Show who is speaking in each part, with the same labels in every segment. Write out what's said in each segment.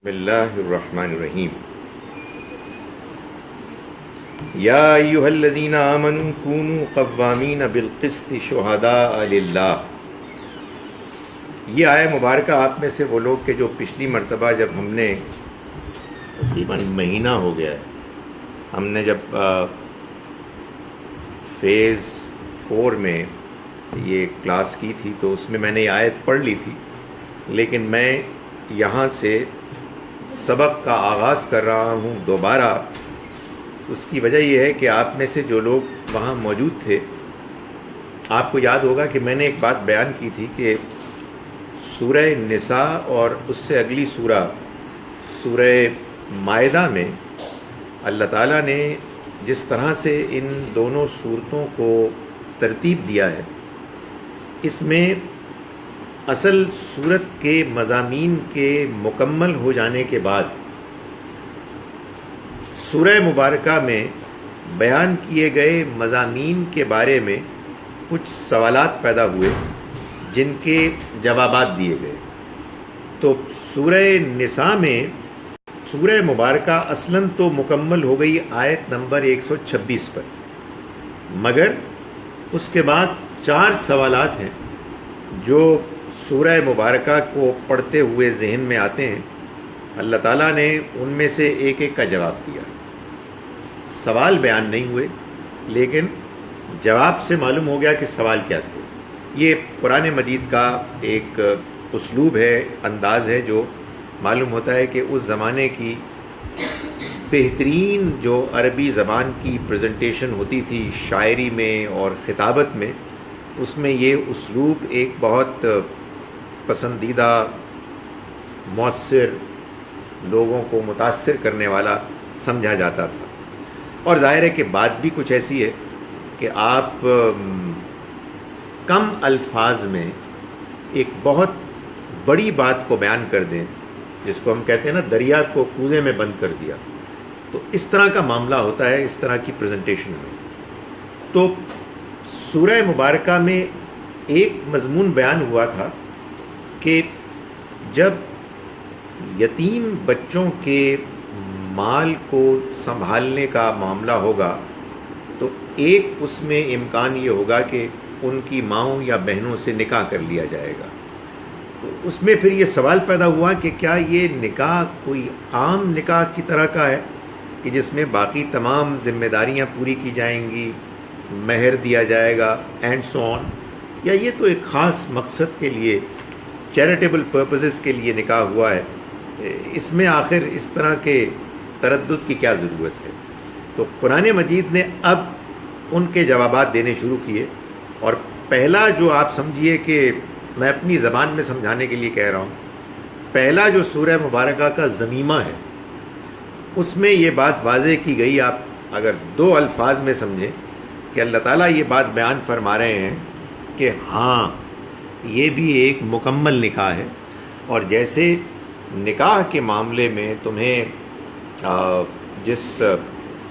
Speaker 1: بسم اللہ الرحمن الرحیم یا ایہا الذین آمنوا کونوا قوامین بالقسط شہداء للہ۔ یہ آیہ مبارکہ آپ میں سے وہ لوگ کہ جو پچھلی مرتبہ جب ہم نے تقریباً مہینہ ہو گیا ہے، ہم نے جب فیز 4 میں یہ کلاس کی تھی تو اس میں نے یہ آیت پڑھ لی تھی، لیکن میں یہاں سے سبق کا آغاز کر رہا ہوں دوبارہ۔ اس کی وجہ یہ ہے کہ آپ میں سے جو لوگ وہاں موجود تھے، آپ کو یاد ہوگا کہ میں نے ایک بات بیان کی تھی کہ سورہ نساء اور اس سے اگلی سورہ مائدہ میں اللہ تعالیٰ نے جس طرح سے ان دونوں صورتوں کو ترتیب دیا ہے، اس میں اصل صورت کے مضامین کے مکمل ہو جانے کے بعد سورہ مبارکہ میں بیان کیے گئے مضامین کے بارے میں کچھ سوالات پیدا ہوئے جن کے جوابات دیے گئے۔ تو سورہ نساء میں سورہ مبارکہ اصلاً تو مکمل ہو گئی آیت نمبر 126 پر، مگر اس کے بعد 4 سوالات ہیں جو سورہ مبارکہ کو پڑھتے ہوئے ذہن میں آتے ہیں۔ اللہ تعالیٰ نے ان میں سے ایک ایک کا جواب دیا۔ سوال بیان نہیں ہوئے، لیکن جواب سے معلوم ہو گیا کہ سوال کیا تھے۔ یہ قرآن مجید کا ایک اسلوب ہے، انداز ہے، جو معلوم ہوتا ہے کہ اس زمانے کی بہترین جو عربی زبان کی پریزنٹیشن ہوتی تھی شاعری میں اور خطابت میں، اس میں یہ اسلوب ایک بہت پسندیدہ، مؤثر، لوگوں کو متاثر کرنے والا سمجھا جاتا تھا۔ اور ظاہر ہے کہ بات بھی کچھ ایسی ہے کہ آپ کم الفاظ میں ایک بہت بڑی بات کو بیان کر دیں، جس کو ہم کہتے ہیں نا دریا کو کوزے میں بند کر دیا، تو اس طرح کا معاملہ ہوتا ہے اس طرح کی پریزنٹیشن میں۔ تو سورہ مبارکہ میں ایک مضمون بیان ہوا تھا کہ جب یتیم بچوں کے مال کو سنبھالنے کا معاملہ ہوگا تو ایک اس میں امکان یہ ہوگا کہ ان کی ماؤں یا بہنوں سے نکاح کر لیا جائے گا۔ تو اس میں پھر یہ سوال پیدا ہوا کہ کیا یہ نکاح کوئی عام نکاح کی طرح کا ہے کہ جس میں باقی تمام ذمہ داریاں پوری کی جائیں گی، مہر دیا جائے گا اینڈ سو آن، یا یہ تو ایک خاص مقصد کے لیے، چیریٹیبل پرپزز کے لیے نکاح ہوا ہے، اس میں آخر اس طرح کے تردد کی کیا ضرورت ہے؟ تو قرآن مجید نے اب ان کے جوابات دینے شروع کیے، اور پہلا جو آپ سمجھیے کہ میں اپنی زبان میں سمجھانے کے لیے کہہ رہا ہوں، پہلا جو سورہ مبارکہ کا ضمیمہ ہے اس میں یہ بات واضح کی گئی۔ آپ اگر 2 الفاظ میں سمجھیں کہ اللہ تعالیٰ یہ بات بیان فرما رہے ہیں کہ ہاں یہ بھی ایک مکمل نکاح ہے، اور جیسے نکاح کے معاملے میں تمہیں جس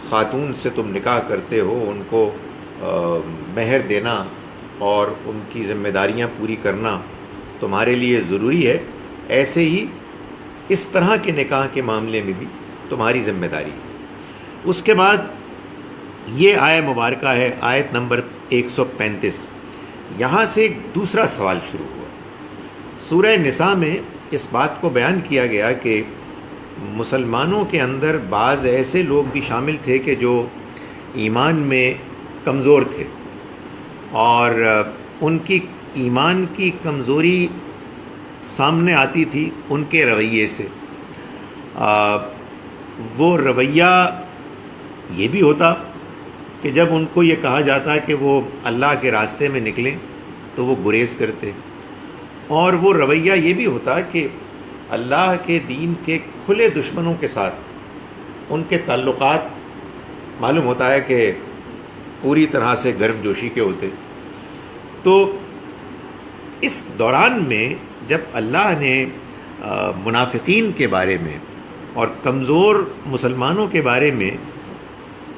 Speaker 1: خاتون سے تم نکاح کرتے ہو ان کو مہر دینا اور ان کی ذمہ داریاں پوری کرنا تمہارے لیے ضروری ہے، ایسے ہی اس طرح کے نکاح کے معاملے میں بھی تمہاری ذمہ داری ہے۔ اس کے بعد یہ آیہ مبارکہ ہے آیت نمبر 135۔ یہاں سے ایک دوسرا سوال شروع ہوا۔ سورہ نساء میں اس بات کو بیان کیا گیا کہ مسلمانوں کے اندر بعض ایسے لوگ بھی شامل تھے کہ جو ایمان میں کمزور تھے، اور ان کی ایمان کی کمزوری سامنے آتی تھی ان کے رویے سے۔ وہ رویہ یہ بھی ہوتا کہ جب ان کو یہ کہا جاتا کہ وہ اللہ کے راستے میں نکلیں تو وہ گریز کرتے، اور وہ رویہ یہ بھی ہوتا کہ اللہ کے دین کے کھلے دشمنوں کے ساتھ ان کے تعلقات معلوم ہوتا ہے کہ پوری طرح سے گرم جوشی کے ہوتے۔ تو اس دوران میں جب اللہ نے منافقین کے بارے میں اور کمزور مسلمانوں کے بارے میں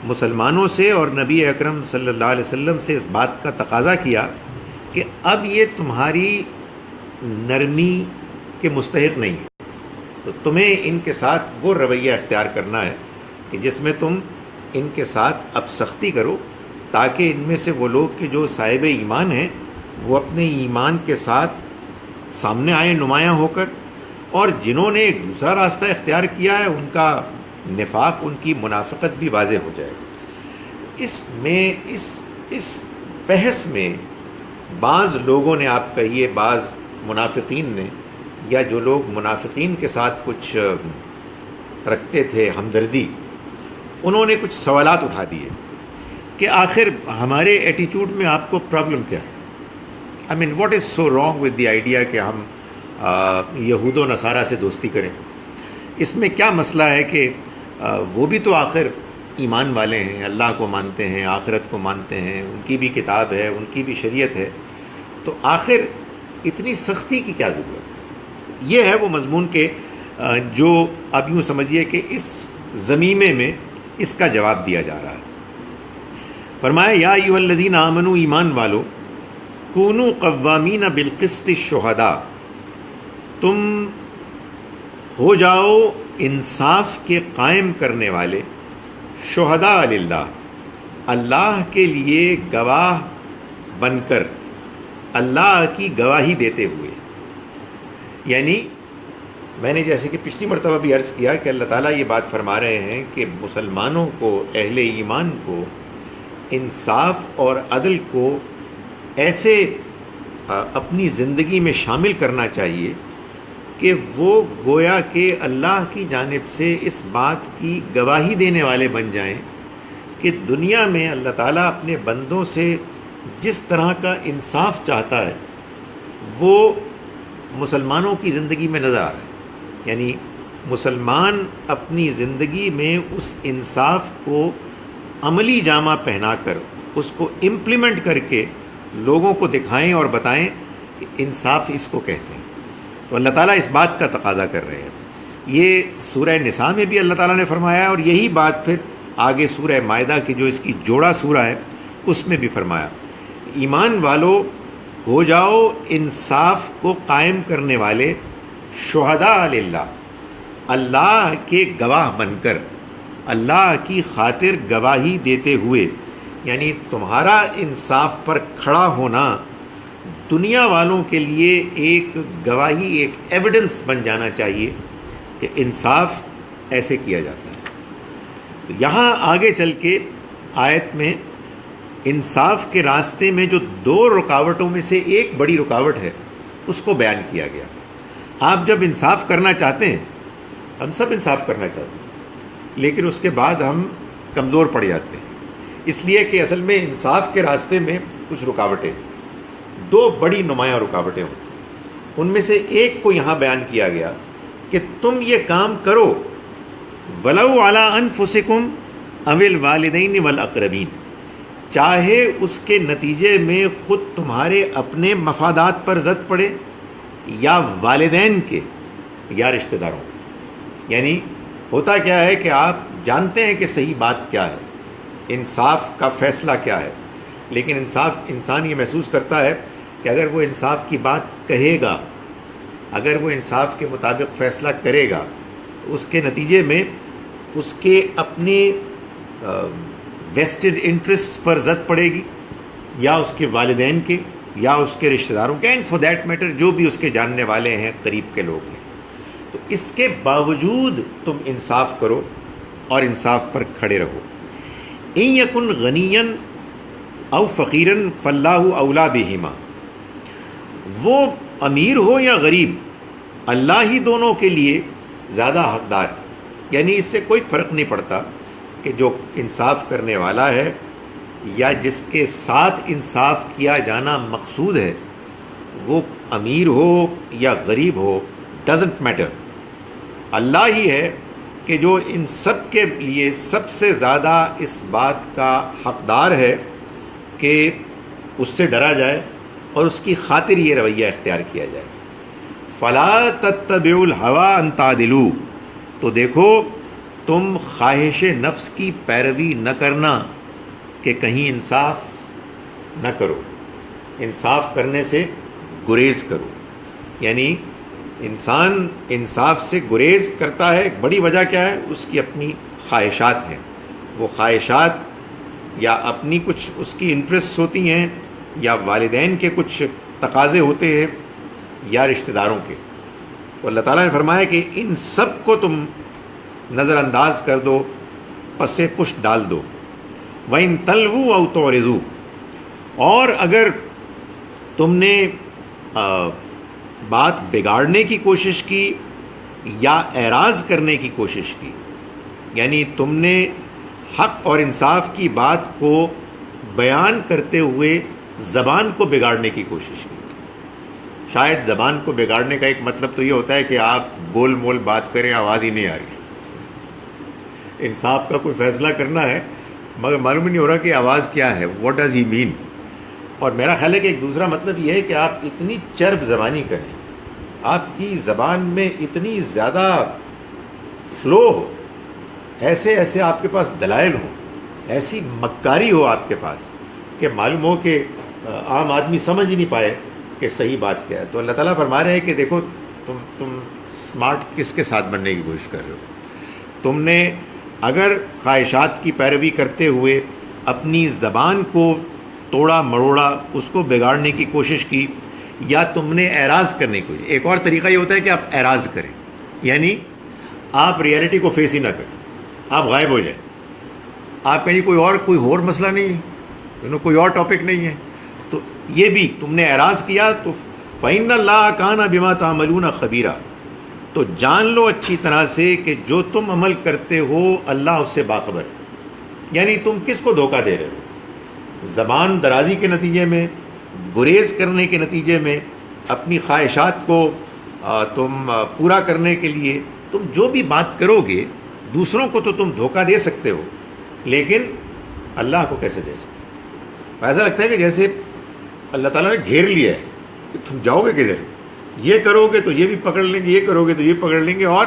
Speaker 1: مسلمانوں سے اور نبی اکرم صلی اللہ علیہ وسلم سے اس بات کا تقاضا کیا کہ اب یہ تمہاری نرمی کے مستحق نہیں، تو تمہیں ان کے ساتھ وہ رویہ اختیار کرنا ہے کہ جس میں تم ان کے ساتھ اب سختی کرو، تاکہ ان میں سے وہ لوگ کہ جو صاحب ایمان ہیں وہ اپنے ایمان کے ساتھ سامنے آئیں نمایاں ہو کر، اور جنہوں نے ایک دوسرا راستہ اختیار کیا ہے ان کا نفاق، ان کی منافقت بھی واضح ہو جائے۔ اس بحث میں بعض لوگوں نے، آپ کہیے بعض منافقین نے، یا جو لوگ منافقین کے ساتھ کچھ رکھتے تھے ہمدردی، انہوں نے کچھ سوالات اٹھا دیے کہ آخر ہمارے ایٹیچیوڈ میں آپ کو پرابلم کیا ہے؟ I mean what is so wrong with the idea کہ ہم یہود و نصارہ سے دوستی کریں؟ اس میں کیا مسئلہ ہے کہ وہ بھی تو آخر ایمان والے ہیں، اللہ کو مانتے ہیں، آخرت کو مانتے ہیں، ان کی بھی کتاب ہے، ان کی بھی شریعت ہے، تو آخر اتنی سختی کی کیا ضرورت ہے؟ یہ ہے وہ مضمون کہ جو اب یوں سمجھیے کہ اس ضمیمے میں اس کا جواب دیا جا رہا ہے۔ فرمایا یا ایھا الذین آمنوا، ایمان والو، کونوا قوامین بالقسط شہداء، تم ہو جاؤ انصاف کے قائم کرنے والے، شہداء للہ، اللہ کے لیے گواہ بن کر، اللہ کی گواہی دیتے ہوئے۔ یعنی میں نے جیسے کہ پچھلی مرتبہ بھی عرض کیا کہ اللہ تعالیٰ یہ بات فرما رہے ہیں کہ مسلمانوں کو، اہل ایمان کو انصاف اور عدل کو ایسے اپنی زندگی میں شامل کرنا چاہیے کہ وہ گویا کہ اللہ کی جانب سے اس بات کی گواہی دینے والے بن جائیں کہ دنیا میں اللہ تعالیٰ اپنے بندوں سے جس طرح کا انصاف چاہتا ہے وہ مسلمانوں کی زندگی میں نظر آ رہا ہے۔ یعنی مسلمان اپنی زندگی میں اس انصاف کو عملی جامہ پہنا کر، اس کو امپلیمنٹ کر کے لوگوں کو دکھائیں اور بتائیں کہ انصاف اس کو کہتے ہیں۔ تو اللہ تعالیٰ اس بات کا تقاضا کر رہے ہیں۔ یہ سورہ نساء میں بھی اللہ تعالیٰ نے فرمایا ہے، اور یہی بات پھر آگے سورہ مائدہ کی جو اس کی جوڑا سورہ ہے اس میں بھی فرمایا، ایمان والو ہو جاؤ انصاف کو قائم کرنے والے، شہداء للہ، اللہ کے گواہ بن کر، اللہ کی خاطر گواہی دیتے ہوئے۔ یعنی تمہارا انصاف پر کھڑا ہونا دنیا والوں کے لیے ایک گواہی، ایک ایویڈنس بن جانا چاہیے کہ انصاف ایسے کیا جاتا ہے۔ تو یہاں آگے چل کے آیت میں انصاف کے راستے میں جو دو رکاوٹوں میں سے ایک بڑی رکاوٹ ہے اس کو بیان کیا گیا۔ آپ جب انصاف کرنا چاہتے ہیں، ہم سب انصاف کرنا چاہتے ہیں، لیکن اس کے بعد ہم کمزور پڑ جاتے ہیں، اس لیے کہ اصل میں انصاف کے راستے میں کچھ رکاوٹیں، دو بڑی نمایاں رکاوٹیں ہوتی ہیں۔ ان میں سے ایک کو یہاں بیان کیا گیا کہ تم یہ کام کرو، وَلَوْ عَلَىٰ أَنفُسِكُمْ أَوِ الْوَالِدَيْنِ وَالْأَقْرَبِينَ، چاہے اس کے نتیجے میں خود تمہارے اپنے مفادات پر زد پڑے یا والدین کے یا رشتہ داروں کے۔ یعنی ہوتا کیا ہے کہ آپ جانتے ہیں کہ صحیح بات کیا ہے، انصاف کا فیصلہ کیا ہے، لیکن انسان یہ محسوس کرتا ہے کہ اگر وہ انصاف کی بات کہے گا، اگر وہ انصاف کے مطابق فیصلہ کرے گا تو اس کے نتیجے میں اس کے اپنے ویسٹڈ انٹرسٹ پر زد پڑے گی، یا اس کے والدین کے یا اس کے رشتہ داروں کے، اینڈ فار دیٹ میٹر جو بھی اس کے جاننے والے ہیں، قریب کے لوگ ہیں۔ تو اس کے باوجود تم انصاف کرو اور انصاف پر کھڑے رہو۔ ان یکن غنیا او فقیرا فاللہ اولا بہما، وہ امیر ہو یا غریب، اللہ ہی دونوں کے لیے زیادہ حقدار ہے۔ یعنی اس سے کوئی فرق نہیں پڑتا کہ جو انصاف کرنے والا ہے یا جس کے ساتھ انصاف کیا جانا مقصود ہے وہ امیر ہو یا غریب ہو، ڈزنٹ میٹر۔ اللہ ہی ہے کہ جو ان سب کے لیے سب سے زیادہ اس بات کا حقدار ہے کہ اس سے ڈرا جائے اور اس کی خاطر یہ رویہ اختیار کیا جائے۔ فلا تتبعوا الہوی ان تعدلوا، تو دیکھو تم خواہش نفس کی پیروی نہ کرنا کہ کہیں انصاف نہ کرو، انصاف کرنے سے گریز کرو۔ یعنی انسان انصاف سے گریز کرتا ہے، ایک بڑی وجہ کیا ہے؟ اس کی اپنی خواہشات ہیں. وہ خواہشات یا اپنی کچھ اس کی انٹرسٹ ہوتی ہیں، یا والدین کے کچھ تقاضے ہوتے ہیں، یا رشتہ داروں کے. تو اللہ تعالیٰ نے فرمایا کہ ان سب کو تم نظر انداز کر دو، پس پشت ڈال دو. وَإِن تَلْوُوا أَوْ تُعْرِضُوا، اور اگر تم نے بات بگاڑنے کی کوشش کی یا اعراض کرنے کی کوشش کی، یعنی تم نے حق اور انصاف کی بات کو بیان کرتے ہوئے زبان کو بگاڑنے کی کوشش کی. شاید زبان کو بگاڑنے کا ایک مطلب تو یہ ہوتا ہے کہ آپ گول مول بات کریں، آواز ہی نہیں آ رہی. انصاف کا کوئی فیصلہ کرنا ہے مگر معلوم ہی نہیں ہو رہا کہ آواز کیا ہے، واٹ ڈز ہی مین. اور میرا خیال ہے کہ ایک دوسرا مطلب یہ ہے کہ آپ اتنی چرب زبانی کریں، آپ کی زبان میں اتنی زیادہ فلو ہو، ایسے ایسے آپ کے پاس دلائل ہوں، ایسی مکاری ہو آپ کے پاس کہ معلوم ہو کہ عام آدمی سمجھ ہی نہیں پائے کہ صحیح بات کیا ہے. تو اللہ تعالیٰ فرما رہے ہیں کہ دیکھو تم اسمارٹ کس کے ساتھ بننے کی کوشش کر رہے ہو. تم نے اگر خواہشات کی پیروی کرتے ہوئے اپنی زبان کو توڑا مروڑا، اس کو بگاڑنے کی کوشش کی، یا تم نے اعراض کرنے کی کوشش. ایک اور طریقہ یہ ہوتا ہے کہ آپ اعراض کریں، یعنی آپ ریئلٹی کو فیس ہی نہ کریں، آپ غائب ہو جائیں. آپ کہیں کوئی اور مسئلہ نہیں ہے، کوئی اور ٹاپک نہیں ہے. تو یہ بھی تم نے اعراض کیا تو فَإِنَّ اللَّهَ كَانَ بِمَا تَعْمَلُونَ خَبِيرًا، تو جان لو اچھی طرح سے کہ جو تم عمل کرتے ہو اللہ اس سے باخبر. یعنی تم کس کو دھوکہ دے رہے ہو؟ زبان درازی کے نتیجے میں، گریز کرنے کے نتیجے میں، اپنی خواہشات کو تم پورا کرنے کے لیے تم جو بھی بات کرو گے، دوسروں کو تو تم دھوکہ دے سکتے ہو، لیکن اللہ کو کیسے دے سکتے ہو؟ ایسا لگتا ہے کہ جیسے اللہ تعالیٰ نے گھیر لیا ہے کہ تم جاؤ گے کدھر، یہ کرو گے تو یہ بھی پکڑ لیں گے، یہ کرو گے تو یہ پکڑ لیں گے، اور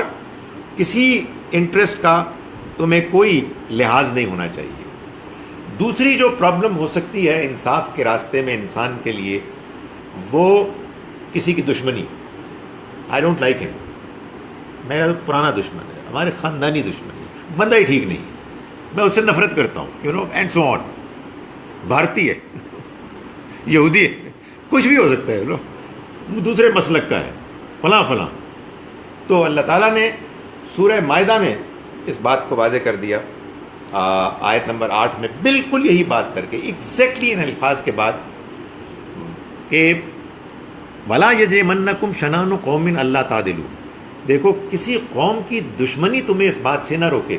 Speaker 1: کسی انٹرسٹ کا تمہیں کوئی لحاظ نہیں ہونا چاہیے. دوسری جو پرابلم ہو سکتی ہے انصاف کے راستے میں انسان کے لیے، وہ کسی کی دشمنی. آئی ڈونٹ لائک ہم، میرا تو پرانا دشمن ہے، ہمارے خاندانی دشمن ہے، بندہ ہی ٹھیک نہیں، میں اس سے نفرت کرتا ہوں، اینڈ سو آن. بھارتی ہے، یہودی ہے، کچھ بھی ہو سکتا ہے، دوسرے مسلک کا ہے، فلاں فلاں. تو اللہ تعالیٰ نے سورہ مائدہ میں اس بات کو واضح کر دیا، آیت نمبر 8 میں بالکل یہی بات کر کے ایگزیکٹلی ان الفاظ کے بعد کہ وَلَا يَجْرِمَنَّكُمْ شَنَانُ قَوْمٍ أَلَّا تَعْدِلُوا، دیکھو کسی قوم کی دشمنی تمہیں اس بات سے نہ روکے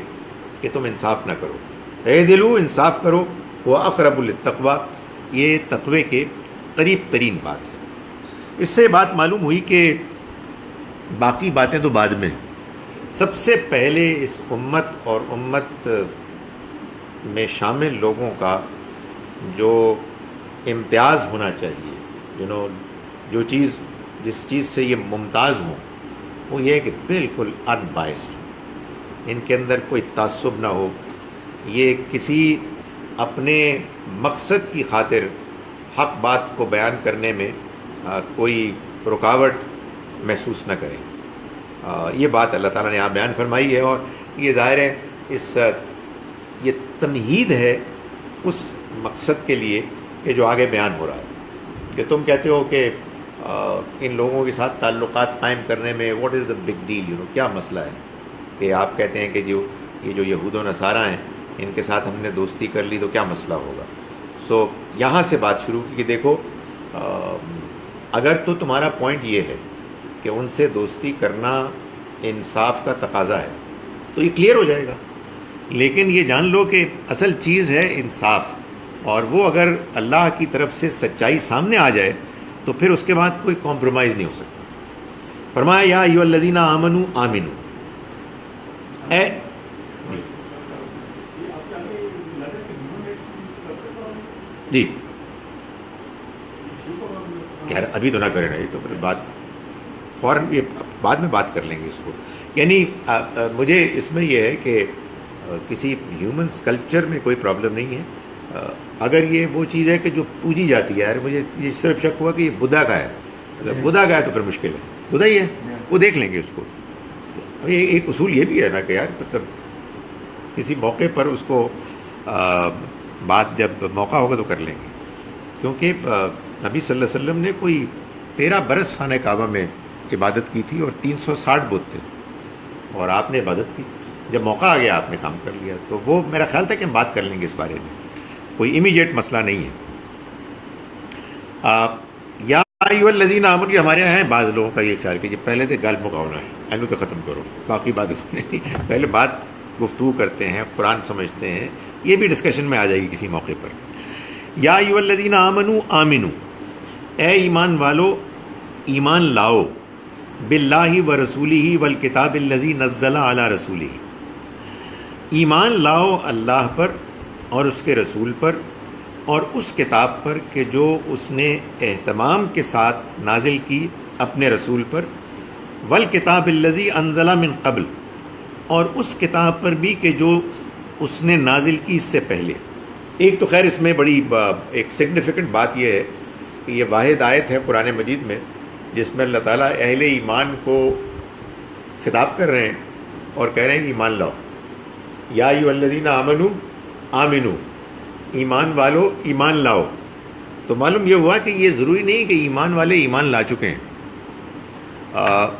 Speaker 1: کہ تم انصاف نہ کرو. اعدلوا، انصاف کرو، وَأَقْرَبُ لِلتَّقْوَىٰ، یہ تقوی کے قریب ترین بات ہے. اس سے بات معلوم ہوئی کہ باقی باتیں تو بعد میں، سب سے پہلے اس امت اور امت میں شامل لوگوں کا جو امتیاز ہونا چاہیے، جو چیز جس چیز سے یہ ممتاز ہوں، وہ یہ ہے کہ بالکل ان بائسڈ، ان کے اندر کوئی تعصب نہ ہو، یہ کسی اپنے مقصد کی خاطر حق بات کو بیان کرنے میں کوئی رکاوٹ محسوس نہ کریں. یہ بات اللہ تعالیٰ نے یہاں بیان فرمائی ہے، اور یہ ظاہر ہے یہ تمہید ہے اس مقصد کے لیے کہ جو آگے بیان ہو رہا ہے، کہ تم کہتے ہو کہ ان لوگوں کے ساتھ تعلقات قائم کرنے میں what is the big deal, کیا مسئلہ ہے کہ آپ کہتے ہیں کہ یہ جو یہود و نصارہ ہیں ان کے ساتھ ہم نے دوستی کر لی تو کیا مسئلہ ہوگا. سو یہاں سے بات شروع کی کہ دیکھو اگر تو تمہارا پوائنٹ یہ ہے کہ ان سے دوستی کرنا انصاف کا تقاضا ہے تو یہ کلیئر ہو جائے گا، لیکن یہ جان لو کہ اصل چیز ہے انصاف، اور وہ اگر اللہ کی طرف سے سچائی سامنے آ جائے تو پھر اس کے بعد کوئی کمپرومائز نہیں ہو سکتا. فرمایا یا ایھا الذین آمنوا آمنوا، اے جی خیر ابھی تو نہ کریں نا، یہ تو بات فوراً یہ بعد میں بات کر لیں گے اس کو. یعنی مجھے اس میں یہ ہے کہ کسی ہیومن اسکلپچر میں کوئی پرابلم نہیں ہے، اگر یہ وہ چیز ہے کہ جو پوجی جاتی ہے. یار مجھے یہ صرف شک ہوا کہ یہ بدھا کا ہے، اگر بدھا کا ہے تو پھر مشکل ہے، خدا ہی ہے، وہ دیکھ لیں گے اس کو. ایک اصول یہ بھی ہے نا کہ یار مطلب کسی موقع پر اس کو بات جب موقع ہوگا تو کر لیں گے، کیونکہ نبی صلی اللہ علیہ وسلم نے کوئی 13 برس خانہ کعبہ میں عبادت کی تھی اور 360 بت تھے، اور آپ نے عبادت کی. جب موقع آ گیا آپ نے کام کر لیا. تو وہ میرا خیال تھا کہ ہم بات کر لیں گے اس بارے میں، کوئی امیجیٹ مسئلہ نہیں ہے. یا ایھا الذین آمنوا، ہمارے یہاں ہیں بعض لوگوں کا یہ خیال کہ پہلے تو گل مکاؤنا ہے، اینو تو ختم کرو، باقی بات نہیں. پہلے بات گفتگو کرتے ہیں، قرآن سمجھتے ہیں، یہ بھی ڈسکشن میں آ جائے گی کسی موقع پر. یا ایھا الذین آمنوا آمنو، اے ایمان والو ایمان لاؤ، باللہ و رسولہ والکتاب الذی نزل علی رسولہ، ایمان لاؤ اللہ پر اور اس کے رسول پر اور اس کتاب پر کہ جو اس نے اہتمام کے ساتھ نازل کی اپنے رسول پر، والکتاب الذی انزل من قبل، اور اس کتاب پر بھی کہ جو اس نے نازل کی اس سے پہلے. ایک تو خیر اس میں بڑی ایک سگنیفیکنٹ بات یہ ہے کہ یہ واحد آیت ہے قرآن مجید میں جس میں اللہ تعالیٰ اہل ایمان کو خطاب کر رہے ہیں اور کہہ رہے ہیں کہ ایمان لاؤ. یا ایھا الذین آمنوا آمنو، ایمان والو ایمان لاؤ. تو معلوم یہ ہوا کہ یہ ضروری نہیں کہ ایمان والے ایمان لا چکے ہیں.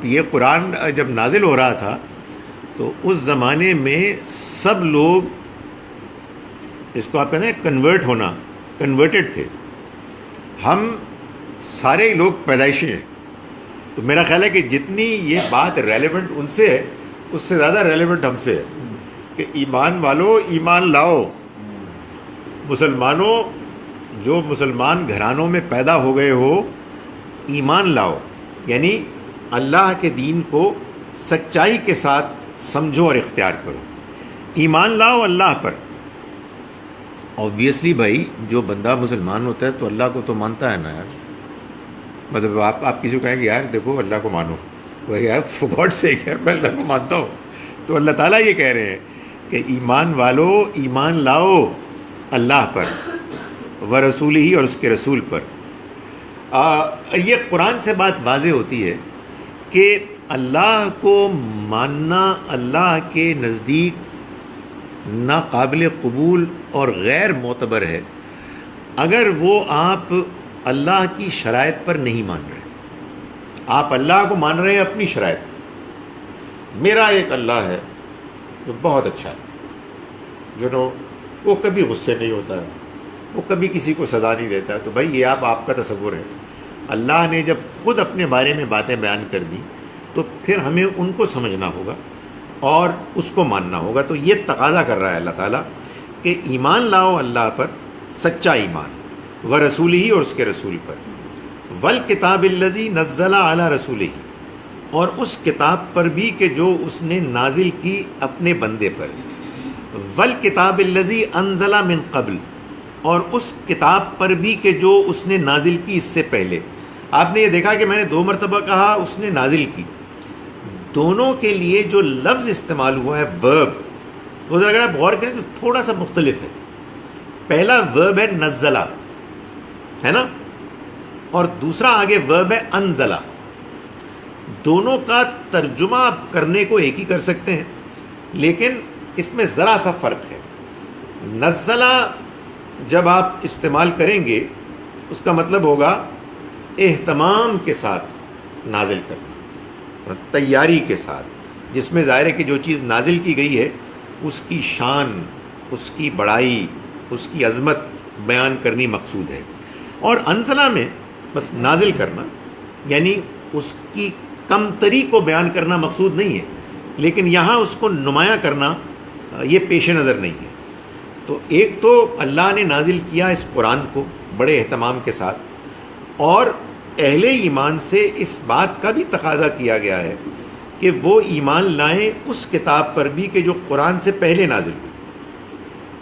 Speaker 1: یہ قرآن جب نازل ہو رہا تھا تو اس زمانے میں سب لوگ، اس کو آپ کہتے ہیں کنورٹ ہونا، کنورٹڈ تھے. ہم سارے لوگ پیدائشی ہیں. تو میرا خیال ہے کہ جتنی یہ بات ریلیونٹ ان سے ہے اس سے زیادہ ریلیونٹ ہم سے ہے کہ ایمان والو ایمان لاؤ. مسلمانوں جو مسلمان گھرانوں میں پیدا ہو گئے ہو، ایمان لاؤ، یعنی اللہ کے دین کو سچائی کے ساتھ سمجھو اور اختیار کرو. ایمان لاؤ اللہ پر. آبویسلی بھائی جو بندہ مسلمان ہوتا ہے تو اللہ کو تو مانتا ہے نا یار. مطلب آپ کسی کو کہیں گے یار دیکھو اللہ کو مانو، وہ یار فار گاڈ سیک یار میں اللہ کو مانتا ہوں. تو اللہ تعالیٰ یہ کہہ رہے ہیں کہ ایمان والو ایمان لاؤ اللہ پر و رسولہ ہی، اور اس کے رسول پر. یہ قرآن سے بات واضح ہوتی ہے کہ اللہ کو ماننا اللہ کے نزدیک ناقابل قبول اور غیر معتبر ہے اگر وہ آپ اللہ کی شرائط پر نہیں مان رہے. آپ اللہ کو مان رہے ہیں اپنی شرائط پر. میرا ایک اللہ ہے جو بہت اچھا ہے، وہ کبھی غصے نہیں ہوتا ہے، وہ کبھی کسی کو سزا نہیں دیتا ہے. تو بھائی یہ آپ کا تصور ہے. اللہ نے جب خود اپنے بارے میں باتیں بیان کر دی تو پھر ہمیں ان کو سمجھنا ہوگا اور اس کو ماننا ہوگا. تو یہ تقاضا کر رہا ہے اللہ تعالیٰ کہ ایمان لاؤ اللہ پر، سچا ایمان، و رسولہ ہی، اور اس کے رسول پر، والکتاب الذی نزل علی رسولہ، اور اس کتاب پر بھی کہ جو اس نے نازل کی اپنے بندے پر، والکتاب الذی انزل من قبل، اور اس کتاب پر بھی کہ جو اس نے نازل کی اس سے پہلے. آپ نے یہ دیکھا کہ میں نے 2 مرتبہ کہا اس نے نازل کی. دونوں کے لیے جو لفظ استعمال ہوا ہے ورب، وہ اگر آپ غور کریں تو تھوڑا سا مختلف ہے. پہلا ورب ہے نزلہ، ہے نا، اور دوسرا آگے ورب ہے انزلہ. دونوں کا ترجمہ آپ کرنے کو ایک ہی کر سکتے ہیں لیکن اس میں ذرا سا فرق ہے. نزلہ جب آپ استعمال کریں گے اس کا مطلب ہوگا اہتمام کے ساتھ نازل کرنا، تیاری کے ساتھ، جس میں ظاہر ہے کہ جو چیز نازل کی گئی ہے اس کی شان، اس کی بڑائی، اس کی عظمت بیان کرنی مقصود ہے. اور انزلہ میں بس نازل کرنا، یعنی اس کی کمتری کو بیان کرنا مقصود نہیں ہے، لیکن یہاں اس کو نمایاں کرنا یہ پیش نظر نہیں ہے. تو ایک تو اللہ نے نازل کیا اس قرآن کو بڑے اہتمام کے ساتھ، اور اہل ایمان سے اس بات کا بھی تقاضا کیا گیا ہے کہ وہ ایمان لائیں اس کتاب پر بھی کہ جو قرآن سے پہلے نازل ہوئی.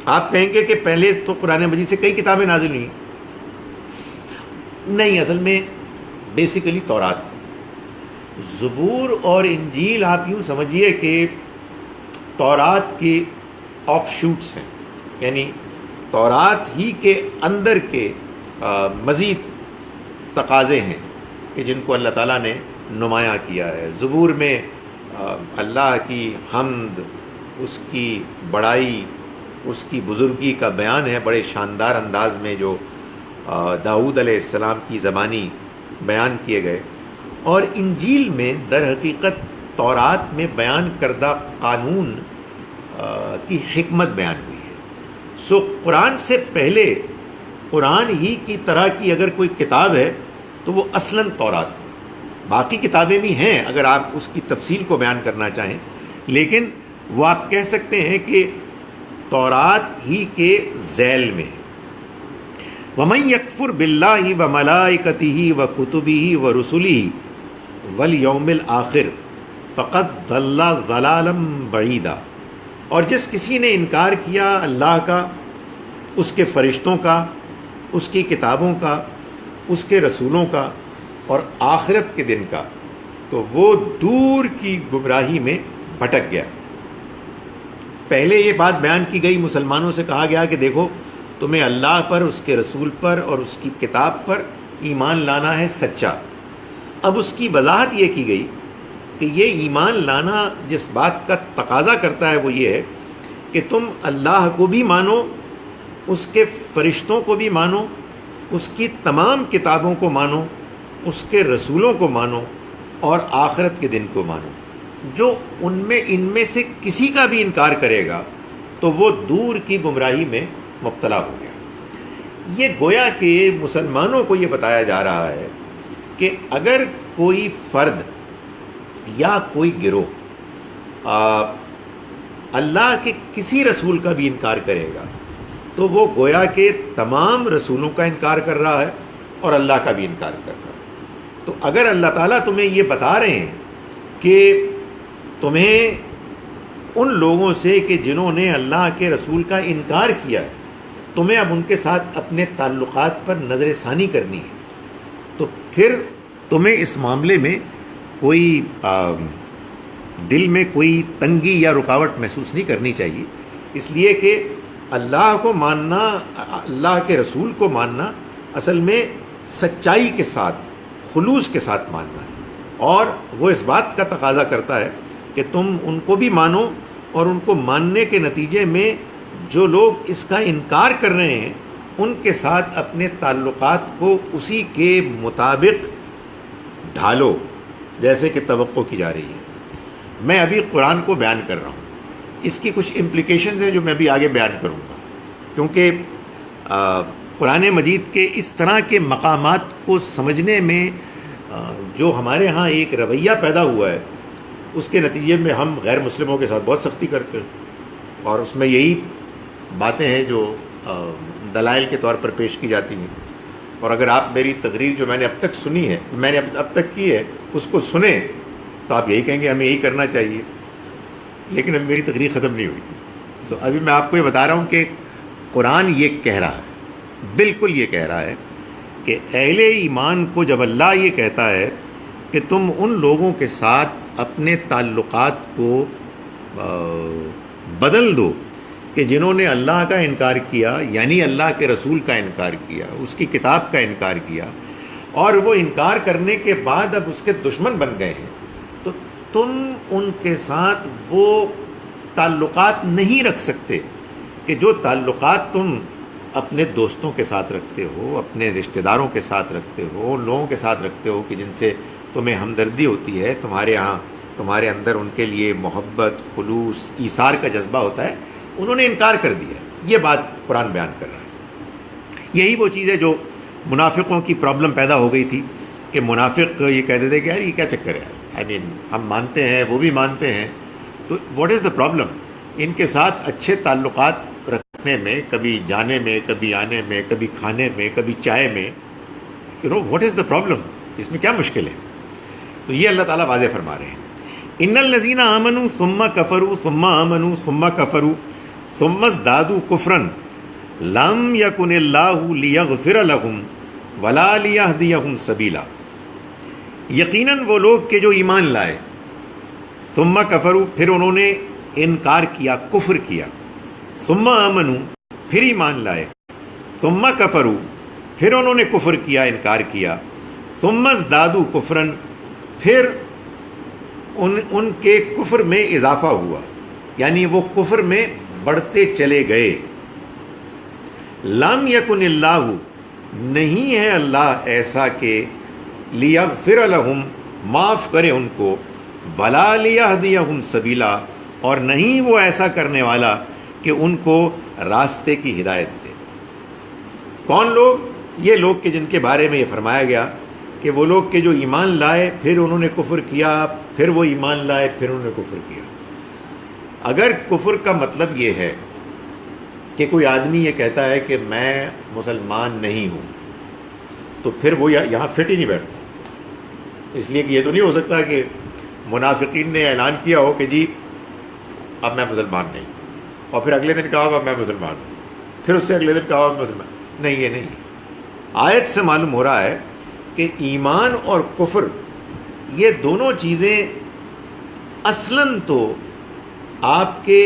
Speaker 1: آپ کہیں گے کہ پہلے تو قرآن مجید سے کئی کتابیں نازل ہوئی. نہیں، اصل میں بیسیکلی تورات ہے. زبور اور انجیل آپ یوں سمجھیے کہ تورات کے آف شوٹس ہیں، یعنی تورات ہی کے اندر کے مزید تقاضے ہیں کہ جن کو اللہ تعالیٰ نے نمایاں کیا ہے۔ زبور میں اللہ کی حمد، اس کی بڑائی، اس کی بزرگی کا بیان ہے بڑے شاندار انداز میں، جو داؤد علیہ السلام کی زبانی بیان کیے گئے۔ اور انجیل میں در حقیقت تورات میں بیان کردہ قانون کی حکمت بیان ہوئی ہے۔ سو قرآن سے پہلے قرآن ہی کی طرح کی اگر کوئی کتاب ہے تو وہ اصلاً تورات ہے۔ باقی کتابیں بھی ہیں اگر آپ اس کی تفصیل کو بیان کرنا چاہیں، لیکن وہ آپ کہہ سکتے ہیں کہ تورات ہی کے ذیل میں ہے۔ وَمَن يَكْفُرْ بِاللَّهِ وَمَلَائِكَتِهِ وَكُتُبِهِ وَرُسُلِهِ وَالْيَوْمِ الْآخِرِ فَقَدْ ضَلَّ ضَلَالًا بَعِيدًا، اور جس کسی نے انکار کیا اللہ کا، اس کے فرشتوں کا، اس کی کتابوں کا، اس کے رسولوں کا اور آخرت کے دن کا، تو وہ دور کی گمراہی میں بھٹک گیا۔ پہلے یہ بات بیان کی گئی، مسلمانوں سے کہا گیا کہ دیکھو تمہیں اللہ پر، اس کے رسول پر اور اس کی کتاب پر ایمان لانا ہے سچا۔ اب اس کی وضاحت یہ کی گئی کہ یہ ایمان لانا جس بات کا تقاضا کرتا ہے وہ یہ ہے کہ تم اللہ کو بھی مانو، اس کے فرشتوں کو بھی مانو، اس کی تمام کتابوں کو مانو، اس کے رسولوں کو مانو اور آخرت کے دن کو مانو۔ جو ان میں سے کسی کا بھی انکار کرے گا تو وہ دور کی گمراہی میں مبتلا ہو گیا۔ یہ گویا کہ مسلمانوں کو یہ بتایا جا رہا ہے کہ اگر کوئی فرد یا کوئی گروہ اللہ کے کسی رسول کا بھی انکار کرے گا تو وہ گویا کہ تمام رسولوں کا انکار کر رہا ہے اور اللہ کا بھی انکار کر رہا ہے۔ تو اگر اللہ تعالیٰ تمہیں یہ بتا رہے ہیں کہ تمہیں ان لوگوں سے کہ جنہوں نے اللہ کے رسول کا انکار کیا ہے، تمہیں اب ان کے ساتھ اپنے تعلقات پر نظر ثانی کرنی ہے، تو پھر تمہیں اس معاملے میں کوئی دل میں کوئی تنگی یا رکاوٹ محسوس نہیں کرنی چاہیے، اس لیے کہ اللہ کو ماننا، اللہ کے رسول کو ماننا اصل میں سچائی کے ساتھ، خلوص کے ساتھ ماننا ہے، اور وہ اس بات کا تقاضا کرتا ہے کہ تم ان کو بھی مانو، اور ان کو ماننے کے نتیجے میں جو لوگ اس کا انکار کر رہے ہیں ان کے ساتھ اپنے تعلقات کو اسی کے مطابق ڈھالو جیسے کہ توقع کی جا رہی ہے۔ میں ابھی قرآن کو بیان کر رہا ہوں، اس کی کچھ امپلیکیشنز ہیں جو میں ابھی آگے بیان کروں گا، کیونکہ قرآن مجید کے اس طرح کے مقامات کو سمجھنے میں جو ہمارے ہاں ایک رویہ پیدا ہوا ہے، اس کے نتیجے میں ہم غیر مسلموں کے ساتھ بہت سختی کرتے ہیں، اور اس میں یہی باتیں ہیں جو دلائل کے طور پر پیش کی جاتی ہیں۔ اور اگر آپ میری تقریر جو میں نے اب تک سنی ہے، میں نے اب تک کی ہے، اس کو سنیں تو آپ یہی کہیں گے ہمیں یہی کرنا چاہیے، لیکن اب میری تقریر ختم نہیں ہوئی۔ تو ابھی میں آپ کو یہ بتا رہا ہوں کہ قرآن یہ کہہ رہا ہے، بالکل یہ کہہ رہا ہے کہ اہل ایمان کو جب اللہ یہ کہتا ہے کہ تم ان لوگوں کے ساتھ اپنے تعلقات کو بدل دو کہ جنہوں نے اللہ کا انکار کیا، یعنی اللہ کے رسول کا انکار کیا، اس کی کتاب کا انکار کیا، اور وہ انکار کرنے کے بعد اب اس کے دشمن بن گئے ہیں، تو تم ان کے ساتھ وہ تعلقات نہیں رکھ سکتے کہ جو تعلقات تم اپنے دوستوں کے ساتھ رکھتے ہو، اپنے رشتہ داروں کے ساتھ رکھتے ہو، ان لوگوں کے ساتھ رکھتے ہو کہ جن سے تمہیں ہمدردی ہوتی ہے، تمہارے اندر ان کے لیے محبت، خلوص، ایثار کا جذبہ ہوتا ہے، انہوں نے انکار کر دیا۔ یہ بات قرآن بیان کر رہا ہے۔ یہی وہ چیز ہے جو منافقوں کی پرابلم پیدا ہو گئی تھی کہ منافق یہ کہتے تھے کہ یار یہ کیا چکر ہے، آئی مین ہم مانتے ہیں، وہ بھی مانتے ہیں، تو واٹ از دا پرابلم؟ ان کے ساتھ اچھے تعلقات رکھنے میں، کبھی جانے میں، کبھی آنے میں، کبھی کھانے میں، کبھی چائے میں، واٹ از دا پرابلم؟ اس میں کیا مشکل ہے؟ تو یہ اللہ تعالیٰ واضح فرما رہے ہیں، ان الذین آمنوا ثم کفروا ثم آمنوا ثم کفروا ثم ازدادوا کفرا لم یکن اللہ لیغفر لهم ولا لیہدیہم سبیلا۔ یقیناً وہ لوگ کہ جو ایمان لائے، ثم کفروا پھر انہوں نے انکار کیا، کفر کیا، ثم آمنوا پھر ایمان لائے، ثم کفروا پھر انہوں نے کفر کیا، انکار کیا، ثم ازدادوا کفرا پھر ان کے کفر میں اضافہ ہوا، یعنی وہ کفر میں بڑھتے چلے گئے۔ لم یکن اللہ، نہیں ہے اللہ ایسا کہ لیغفر لہم، معاف کرے ان کو، ولا لیہدیہم سبیلا، اور نہیں وہ ایسا کرنے والا کہ ان کو راستے کی ہدایت دے۔ کون لوگ؟ یہ لوگ کہ جن کے بارے میں یہ فرمایا گیا کہ وہ لوگ کہ جو ایمان لائے پھر انہوں نے کفر کیا، پھر وہ ایمان لائے پھر انہوں نے کفر کیا۔ اگر کفر کا مطلب یہ ہے کہ کوئی آدمی یہ کہتا ہے کہ میں مسلمان نہیں ہوں، تو پھر وہ یہاں فٹ ہی نہیں بیٹھتا، اس لیے کہ یہ تو نہیں ہو سکتا کہ منافقین نے اعلان کیا ہو کہ جی اب میں مسلمان نہیں، اور پھر اگلے دن کہا اب میں مسلمان ہوں، پھر اس سے اگلے دن کہا اب مسلمان نہیں۔ یہ نہیں، آیت سے معلوم ہو رہا ہے کہ ایمان اور کفر یہ دونوں چیزیں اصلاً تو آپ کے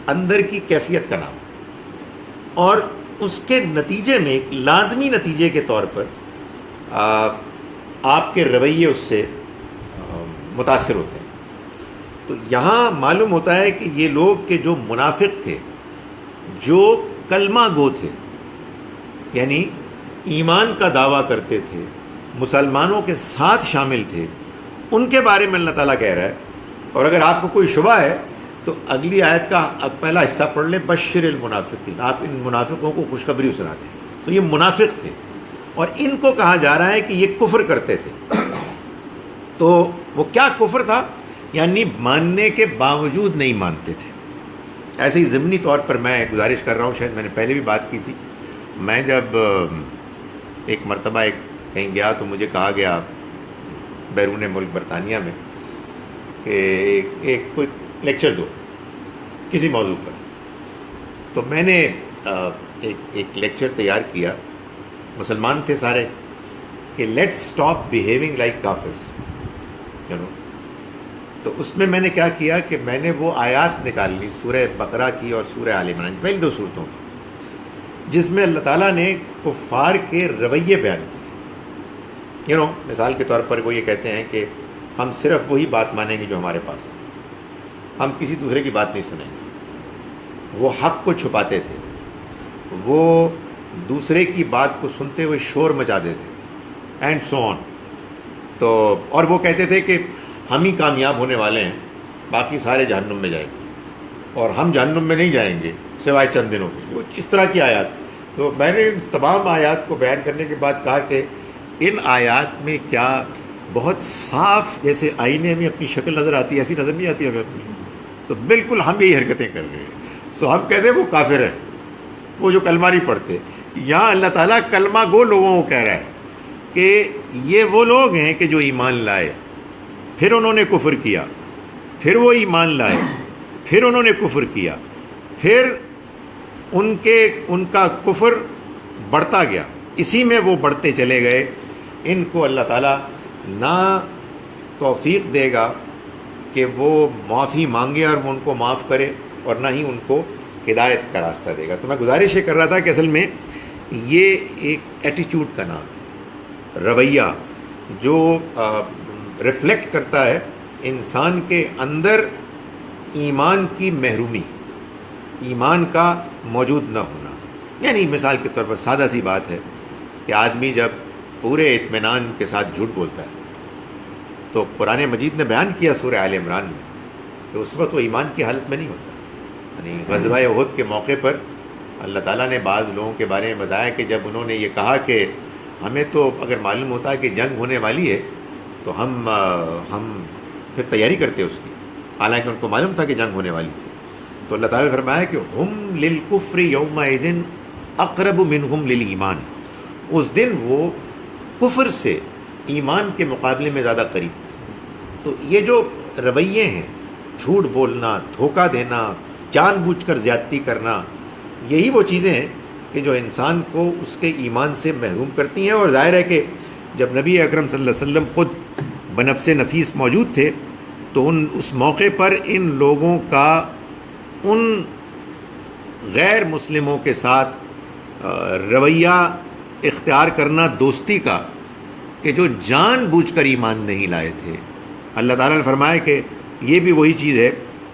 Speaker 1: اندر کی کیفیت کا نام، اور اس کے نتیجے میں ایک لازمی نتیجے کے طور پر آپ کے رویے اس سے متاثر ہوتے ہیں۔ تو یہاں معلوم ہوتا ہے کہ یہ لوگ کہ جو منافق تھے، جو کلمہ گو تھے، یعنی ایمان کا دعویٰ کرتے تھے، مسلمانوں کے ساتھ شامل تھے، ان کے بارے میں اللہ تعالیٰ کہہ رہا ہے۔ اور اگر آپ کو کوئی شبہ ہے تو اگلی آیت کا پہلا حصہ پڑھ لیں، بشر المنافقین، آپ ان منافقوں کو خوشخبری سنا دیں۔ تو یہ منافق تھے، اور ان کو کہا جا رہا ہے کہ یہ کفر کرتے تھے۔ تو وہ کیا کفر تھا؟ یعنی ماننے کے باوجود نہیں مانتے تھے۔ ایسے ہی ضمنی طور پر میں گزارش کر رہا ہوں، شاید میں نے پہلے بھی بات کی تھی، میں جب ایک مرتبہ کہیں گیا تو مجھے کہا گیا بیرون ملک برطانیہ میں کہ ایک کوئی لیکچر دو کسی موضوع پر۔ تو میں نے ایک لیکچر تیار کیا، مسلمان تھے سارے، کہ لیٹس اسٹاپ بیہیونگ لائک کافرز، تو اس میں نے کیا کیا کہ میں نے وہ آیات نکال لی سورہ بقرہ کی اور سورہ آل عمران، پہلی دو صورتوں کی، جس میں اللہ تعالیٰ نے کفار کے رویے بیان کیے۔ مثال کے طور پر وہ یہ کہتے ہیں کہ ہم صرف وہی بات مانیں گے جو ہمارے پاس، ہم کسی دوسرے کی بات نہیں سنیں گے۔ وہ حق کو چھپاتے تھے، وہ دوسرے کی بات کو سنتے ہوئے شور مچا دیتے تھے، اینڈ سو آن۔ تو اور وہ کہتے تھے کہ ہم ہی کامیاب ہونے والے ہیں، باقی سارے جہنم میں جائیں گے، اور ہم جہنم میں نہیں جائیں گے سوائے چند دنوں کے۔ وہ اس طرح کی آیات۔ تو میں نے ان تمام آیات کو بیان کرنے کے بعد کہا کہ ان آیات میں کیا بہت صاف، جیسے آئینے میں اپنی شکل نظر آتی ہے ایسی نظر نہیں آتی ہمیں اپنی، تو بالکل ہم یہی حرکتیں کر رہے ہیں۔ تو ہم کہتے ہیں وہ کافر ہیں، وہ جو کلمہ نہیں پڑھتے۔ یہاں اللہ تعالیٰ کلمہ گو لوگوں کو کہہ رہا ہے کہ یہ وہ لوگ ہیں کہ جو ایمان لائے، پھر انہوں نے کفر کیا، پھر وہ ایمان لائے، پھر انہوں نے کفر کیا، پھر ان کا کفر بڑھتا گیا، اسی میں وہ بڑھتے چلے گئے۔ ان کو اللہ تعالیٰ نہ توفیق دے گا کہ وہ معافی مانگے اور وہ ان کو معاف کرے، اور نہ ہی ان کو ہدایت کا راستہ دے گا۔ تو میں گزارش یہ کر رہا تھا کہ اصل میں یہ ایک ایٹیچیوڈ کا نام ہے، رویہ جو ریفلیکٹ کرتا ہے انسان کے اندر ایمان کی محرومی، ایمان کا موجود نہ ہونا۔ یعنی مثال کے طور پر سادہ سی بات ہے کہ آدمی جب پورے اطمینان کے ساتھ جھوٹ بولتا ہے، تو قرآن مجید نے بیان کیا سورہ آل عمران میں کہ اس وقت وہ ایمان کی حالت میں نہیں ہوتا۔ یعنی غزوہ احد کے موقع پر اللہ تعالیٰ نے بعض لوگوں کے بارے میں بتایا کہ جب انہوں نے یہ کہا کہ ہمیں تو اگر معلوم ہوتا ہے کہ جنگ ہونے والی ہے تو ہم پھر تیاری کرتے اس کی، حالانکہ ان کو معلوم تھا کہ جنگ ہونے والی تھی۔ تو اللہ تعالیٰ نے فرمایا کہ ہم للکفر یومئذ اقرب منہم للایمان، اس دن وہ کفر سے ایمان کے مقابلے میں زیادہ قریب تھے۔ تو یہ جو رویے ہیں، جھوٹ بولنا، دھوکہ دینا، جان بوجھ کر زیادتی کرنا، یہی وہ چیزیں ہیں کہ جو انسان کو اس کے ایمان سے محروم کرتی ہیں۔ اور ظاہر ہے کہ جب نبی اکرم صلی اللہ علیہ وسلم خود بنفس نفیس موجود تھے تو اس موقع پر ان لوگوں کا ان غیر مسلموں کے ساتھ رویہ اختیار کرنا دوستی کا، کہ جو جان بوجھ کر ایمان نہیں لائے تھے. اللہ تعالیٰ نے فرمایا کہ یہ بھی وہی چیز ہے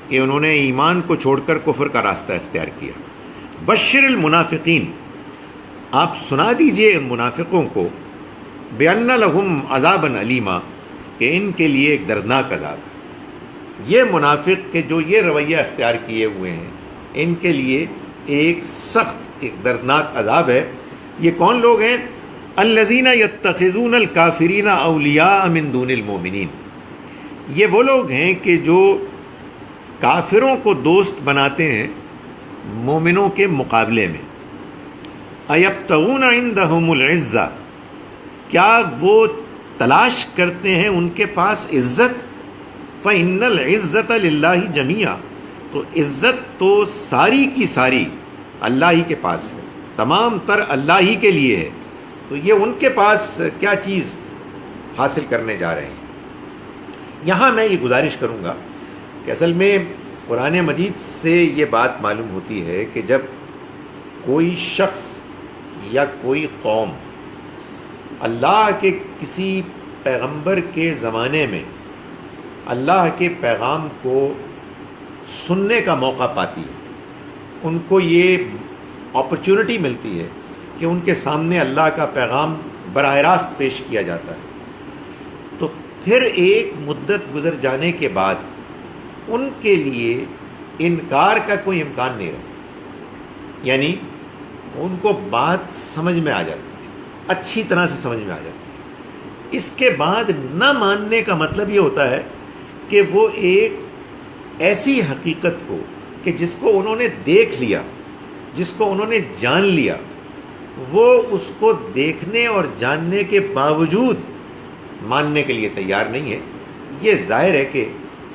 Speaker 1: کہ انہوں نے ایمان کو چھوڑ کر کفر کا راستہ اختیار کیا. بشر المنافقین، آپ سنا دیجئے ان منافقوں کو، بِأَنَّ لَهُمْ عَذَابًا عَلِيمًا، کہ ان کے لیے ایک دردناک عذاب ہے. یہ منافق کہ جو یہ رویہ اختیار کیے ہوئے ہیں، ان کے لیے ایک سخت، ایک دردناک عذاب ہے. یہ کون لوگ ہیں؟ الذین یتخذون الکافرین اولیاء من دون المؤمنین. یہ وہ لوگ ہیں کہ جو کافروں کو دوست بناتے ہیں مومنوں کے مقابلے میں. ایبتغون عندہم العزہ، کیا وہ تلاش کرتے ہیں ان کے پاس عزت؟ فإن العزة للہ جمیعا، تو عزت تو ساری کی ساری اللہ ہی کے پاس ہے، تمام تر اللہ ہی کے لیے ہے. تو یہ ان کے پاس کیا چیز حاصل کرنے جا رہے ہیں. یہاں میں یہ گزارش کروں گا کہ اصل میں قرآن مجید سے یہ بات معلوم ہوتی ہے کہ جب کوئی شخص یا کوئی قوم اللہ کے کسی پیغمبر کے زمانے میں اللہ کے پیغام کو سننے کا موقع پاتی ہے، ان کو یہ اپرچونٹی ملتی ہے کہ ان کے سامنے اللہ کا پیغام براہ راست پیش کیا جاتا ہے، تو پھر ایک مدت گزر جانے کے بعد ان کے لیے انکار کا کوئی امکان نہیں رہتا. یعنی ان کو بات سمجھ میں آ جاتی ہے، اچھی طرح سے سمجھ میں آ جاتی ہے. اس کے بعد نہ ماننے کا مطلب یہ ہوتا ہے کہ وہ ایک ایسی حقیقت کو کہ جس کو انہوں نے دیکھ لیا، جس کو انہوں نے جان لیا، وہ اس کو دیکھنے اور جاننے کے باوجود ماننے کے لیے تیار نہیں ہے. یہ ظاہر ہے کہ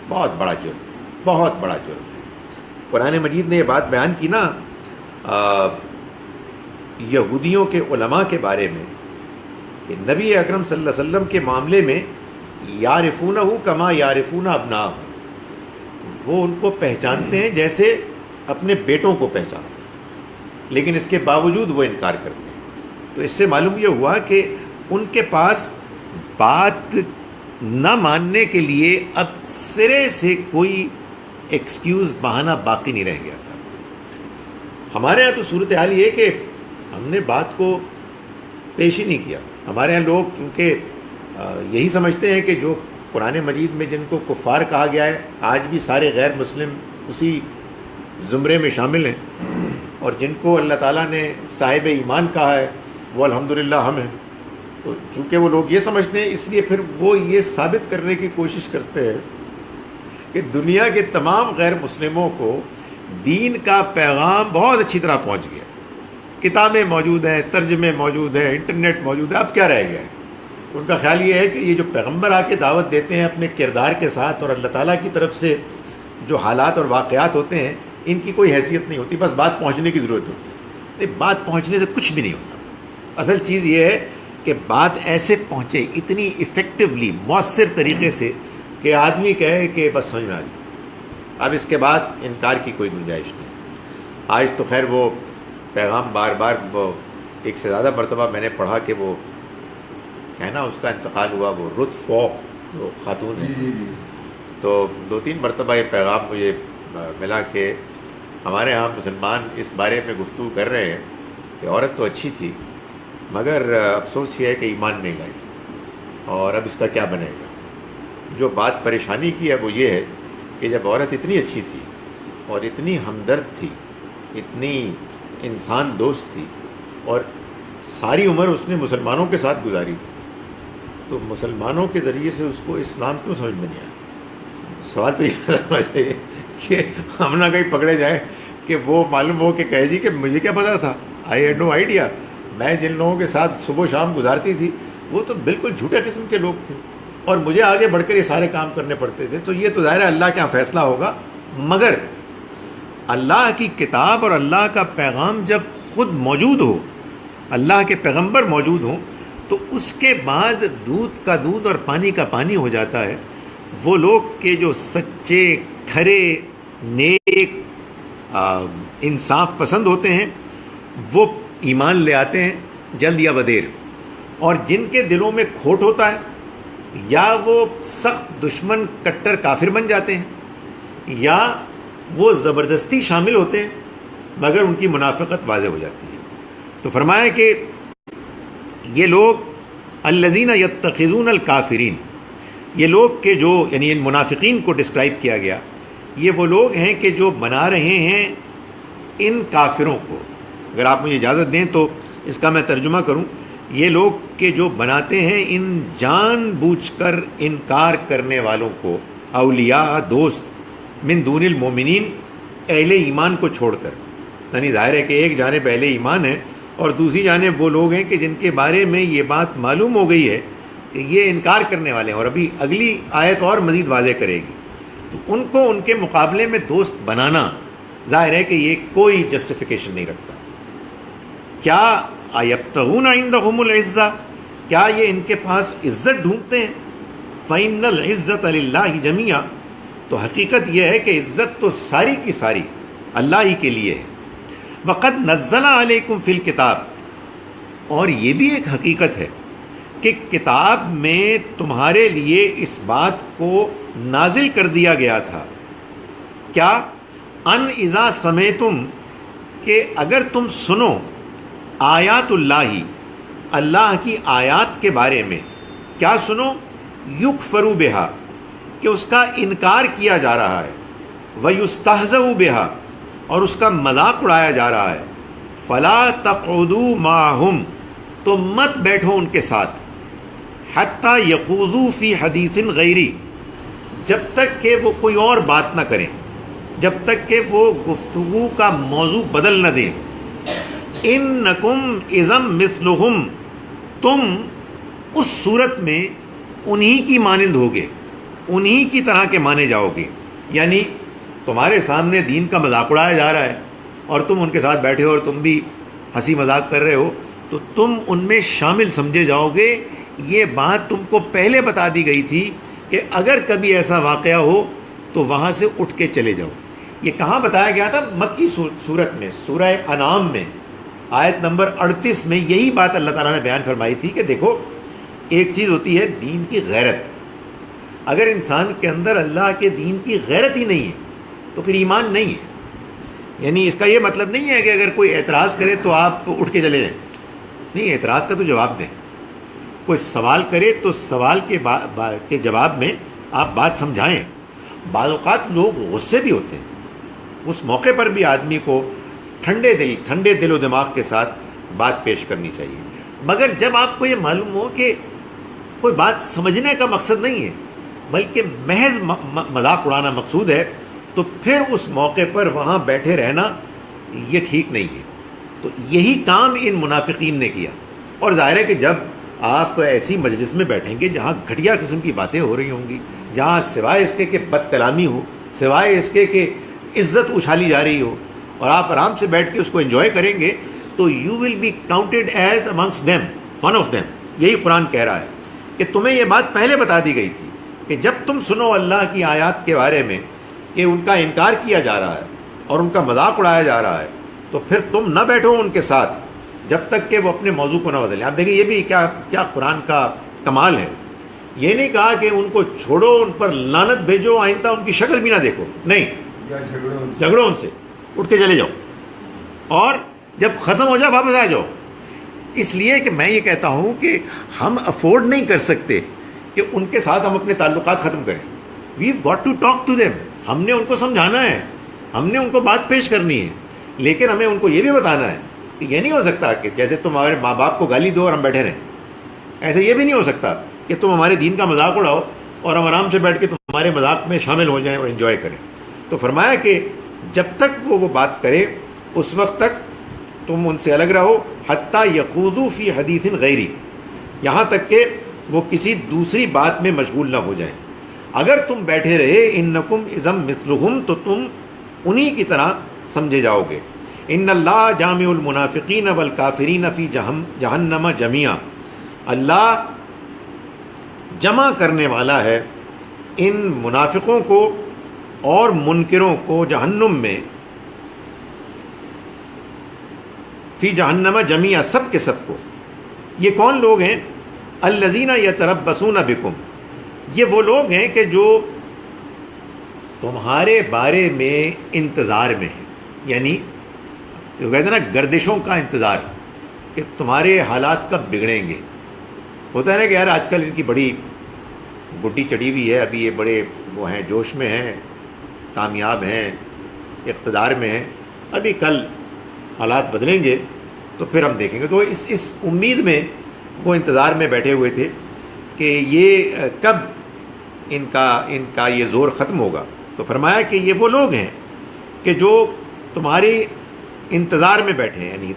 Speaker 1: بہت بڑا جرم، بہت بڑا جرم ہے. قرآن مجید نے یہ بات بیان کی نا یہودیوں کے علماء کے بارے میں کہ نبی اکرم صلی اللہ علیہ وسلم کے معاملے میں یعرفونہ کما یعرفون ابناءہم، وہ ان کو پہچانتے ہیں جیسے اپنے بیٹوں کو پہچانتے ہیں، لیکن اس کے باوجود وہ انکار کرتے ہیں. تو اس سے معلوم یہ ہوا کہ ان کے پاس بات نہ ماننے کے لیے اب سرے سے کوئی ایکسکیوز، بہانہ باقی نہیں رہ گیا تھا. ہمارے یہاں تو صورتحال یہ ہے کہ ہم نے بات کو پیش ہی نہیں کیا. ہمارے یہاں لوگ چونکہ یہی سمجھتے ہیں کہ جو قرآن مجید میں جن کو کفار کہا گیا ہے، آج بھی سارے غیر مسلم اسی زمرے میں شامل ہیں، اور جن کو اللہ تعالیٰ نے صاحب ایمان کہا ہے وہ الحمدللہ ہم ہیں. تو چونکہ وہ لوگ یہ سمجھتے ہیں، اس لیے پھر وہ یہ ثابت کرنے کی کوشش کرتے ہیں کہ دنیا کے تمام غیر مسلموں کو دین کا پیغام بہت اچھی طرح پہنچ گیا، کتابیں موجود ہیں، ترجمے موجود ہیں، انٹرنیٹ موجود ہے، اب کیا رہ گیا ہے. ان کا خیال یہ ہے کہ یہ جو پیغمبر آ کے دعوت دیتے ہیں اپنے کردار کے ساتھ، اور اللہ تعالیٰ کی طرف سے جو حالات اور واقعات ہوتے ہیں ان کی کوئی حیثیت نہیں ہوتی، بس بات پہنچنے کی ضرورت ہوتی ہے. نہیں، بات پہنچنے سے کچھ بھی نہیں ہوتا. اصل چیز یہ ہے کہ بات ایسے پہنچے اتنی افیکٹولی، مؤثر طریقے سے کہ آدمی کہے کہ بس سمجھ میں آ گئی، اب اس کے بعد انکار کی کوئی گنجائش نہیں. آج تو خیر وہ پیغام بار بار ایک سے زیادہ مرتبہ میں نے پڑھا کہ وہ ہے نا اس کا انتقال ہوا، وہ رت فوق جو خاتون ہے، تو 2-3 مرتبہ یہ پیغام مجھے ملا کہ ہمارے ہاں مسلمان اس بارے میں گفتگو کر رہے ہیں کہ عورت تو اچھی تھی مگر افسوس یہ ہے کہ ایمان نہیں لائی، اور اب اس کا کیا بنے گا. جو بات پریشانی کی ہے وہ یہ ہے کہ جب عورت اتنی اچھی تھی اور اتنی ہمدرد تھی، اتنی انسان دوست تھی، اور ساری عمر اس نے مسلمانوں کے ساتھ گزاری، تو مسلمانوں کے ذریعے سے اس کو اسلام کیوں سمجھ میں نہیں آیا. سوال تو یہ ہونا چاہیے کہ ہم نہ کہیں پکڑے جائیں کہ وہ معلوم ہو کہ کہے جی کہ مجھے کیا پتا تھا، آئی ہیڈ نو آئیڈیا. میں جن لوگوں کے ساتھ صبح و شام گزارتی تھی وہ تو بالکل جھوٹے قسم کے لوگ تھے، اور مجھے آگے بڑھ کر یہ سارے کام کرنے پڑتے تھے. تو یہ تو ظاہر ہے اللہ کے یہاں فیصلہ ہوگا، مگر اللہ کی کتاب اور اللہ کا پیغام جب خود موجود ہو، اللہ کے پیغمبر موجود ہوں، تو اس کے بعد دودھ کا دودھ اور پانی کا پانی ہو جاتا ہے. وہ لوگ کہ جو سچے، کھرے، نیک، انصاف پسند ہوتے ہیں، وہ ایمان لے آتے ہیں جلد یا بدیر. اور جن کے دلوں میں کھوٹ ہوتا ہے یا وہ سخت دشمن کٹر کافر بن جاتے ہیں یا وہ زبردستی شامل ہوتے ہیں مگر ان کی منافقت واضح ہو جاتی ہے. تو فرمایا کہ یہ لوگ الذین یتخذون الکافرین، یہ لوگ کہ جو یعنی ان منافقین کو ڈسکرائب کیا گیا، یہ وہ لوگ ہیں کہ جو بنا رہے ہیں ان کافروں کو. اگر آپ مجھے اجازت دیں تو اس کا میں ترجمہ کروں. یہ لوگ کہ جو بناتے ہیں ان جان بوجھ کر انکار کرنے والوں کو اولیاء، دوست، من دون المومنین، اہل ایمان کو چھوڑ کر. یعنی ظاہر ہے کہ ایک جانب اہل ایمان ہے اور دوسری جانب وہ لوگ ہیں کہ جن کے بارے میں یہ بات معلوم ہو گئی ہے کہ یہ انکار کرنے والے ہیں، اور ابھی اگلی آیت اور مزید واضح کرے گی. تو ان کو ان کے مقابلے میں دوست بنانا ظاہر ہے کہ یہ کوئی جسٹیفیکیشن نہیں رکھتا. کیا ایبتغون عندہم العزہ، کیا یہ ان کے پاس عزت ڈھونڈتے ہیں؟ فإن العزت للہ جمیعا، تو حقیقت یہ ہے کہ عزت تو ساری کی ساری اللہ ہی کے لیے ہے. وقد نزل علیکم فی الکتاب، اور یہ بھی ایک حقیقت ہے کہ کتاب میں تمہارے لیے اس بات کو نازل کر دیا گیا تھا. کیا؟ ان اذا سمعتم، کہ اگر تم سنو آیات اللہ، اللہ کی آیات کے بارے میں. کیا سنو؟ یکفروا بہا، کہ اس کا انکار کیا جا رہا ہے، ویستہزأ بہا، اور اس کا مذاق اڑایا جا رہا ہے. فلا تقعدوا معہم، تو مت بیٹھو ان کے ساتھ. حتی یخوضوا فی حدیث غیری، جب تک کہ وہ کوئی اور بات نہ کریں، جب تک کہ وہ گفتگو کا موضوع بدل نہ دیں. انکم اذا مثلہم، تم اس صورت میں انہی کی مانند ہوگے، انہی کی طرح کے مانے جاؤ گے. یعنی تمہارے سامنے دین کا مذاق اڑایا جا رہا ہے اور تم ان کے ساتھ بیٹھے ہو اور تم بھی ہنسی مذاق کر رہے ہو، تو تم ان میں شامل سمجھے جاؤ گے. یہ بات تم کو پہلے بتا دی گئی تھی کہ اگر کبھی ایسا واقعہ ہو تو وہاں سے اٹھ کے چلے جاؤ. یہ کہاں بتایا گیا تھا؟ مکی صورت میں، سورہ انعام میں، آیت نمبر 38 میں یہی بات اللہ تعالیٰ نے بیان فرمائی تھی کہ دیکھو، ایک چیز ہوتی ہے دین کی غیرت. اگر انسان کے اندر اللہ کے دین کی غیرت ہی نہیں ہے تو پھر ایمان نہیں ہے. یعنی اس کا یہ مطلب نہیں ہے کہ اگر کوئی اعتراض کرے تو آپ اٹھ کے چلے جائیں. نہیں، اعتراض کا تو جواب دیں. کوئی سوال کرے تو سوال کے جواب میں آپ بات سمجھائیں. بعض اوقات لوگ غصے بھی ہوتے ہیں، اس موقع پر بھی آدمی کو ٹھنڈے دل و دماغ کے ساتھ بات پیش کرنی چاہیے. مگر جب آپ کو یہ معلوم ہو کہ کوئی بات سمجھنے کا مقصد نہیں ہے بلکہ محض مذاق اڑانا مقصود ہے، تو پھر اس موقع پر وہاں بیٹھے رہنا یہ ٹھیک نہیں ہے. تو یہی کام ان منافقین نے کیا. اور ظاہر ہے کہ جب آپ ایسی مجلس میں بیٹھیں گے جہاں گھٹیا قسم کی باتیں ہو رہی ہوں گی، جہاں سوائے اس کے کہ بد کلامی ہو، سوائے اس کے کہ عزت اچھالی جا رہی ہو، اور آپ آرام سے بیٹھ کے اس کو انجوائے کریں گے، تو you will be counted as amongst them, one of them. یہی قرآن کہہ رہا ہے کہ تمہیں یہ بات پہلے بتا دی گئی تھی کہ جب تم سنو اللہ کی آیات کے بارے میں کہ ان کا انکار کیا جا رہا ہے اور ان کا مذاق اڑایا جا رہا ہے، تو پھر تم نہ بیٹھو ان کے ساتھ جب تک کہ وہ اپنے موضوع کو نہ بدلیں. آپ دیکھیں یہ بھی کیا قرآن کا کمال ہے. یہ نہیں کہا کہ ان کو چھوڑو، ان پر لعنت بھیجو، آئندہ ان کی شکل بھی نہ دیکھو. نہیں، جھگڑو ان سے، اٹھ کے چلے جاؤ، اور جب ختم ہو جائے واپس آ جاؤ. اس لیے کہ میں یہ کہتا ہوں کہ ہم افورڈ نہیں کر سکتے کہ ان کے ساتھ ہم اپنے تعلقات ختم کریں. We've got to talk to them. ہم نے ان کو سمجھانا ہے، ہم نے ان کو بات پیش کرنی ہے، لیکن ہمیں ان کو یہ بھی بتانا ہے کہ یہ نہیں ہو سکتا کہ جیسے تم ہمارے ماں باپ کو گالی دو اور ہم بیٹھے رہیں. ایسے یہ بھی نہیں ہو سکتا کہ تم ہمارے دین کا مذاق اڑاؤ اور ہم آرام سے بیٹھ کے تمہارے مذاق میں شامل ہو جائیں اور انجوائے کریں. تو فرمایا کہ جب تک وہ بات کرے اس وقت تک تم ان سے الگ رہو. حتیٰ یخوضوا فی حدیث غیری، یہاں تک کہ وہ کسی دوسری بات میں مشغول نہ ہو جائیں. اگر تم بیٹھے رہے انکم اذا مثلہم، تو تم انہی کی طرح سمجھے جاؤ گے. ان اللہ جامع المنافقین والکافرین فی جہنم جمیعا، اللہ جمع کرنے والا ہے ان منافقوں کو اور منکروں کو جہنم میں، فی جہنم جمیعا، سب کے سب کو. یہ کون لوگ ہیں؟ الذین یتربصون بکم، یہ وہ لوگ ہیں کہ جو تمہارے بارے میں انتظار میں ہیں، یعنی جو کہتے ہیں نا گردشوں کا انتظار، کہ تمہارے حالات کب بگڑیں گے. ہوتا ہے نا کہ یار آج کل ان کی بڑی گڈی چڑھی ہوئی ہے، ابھی یہ بڑے وہ ہیں، جوش میں ہیں، کامیاب ہیں، اقتدار میں ہیں، ابھی کل حالات بدلیں گے تو پھر ہم دیکھیں گے. تو اس امید میں وہ انتظار میں بیٹھے ہوئے تھے کہ یہ کب ان کا یہ زور ختم ہوگا. تو فرمایا کہ یہ وہ لوگ ہیں کہ جو تمہارے انتظار میں بیٹھے ہیں، یعنی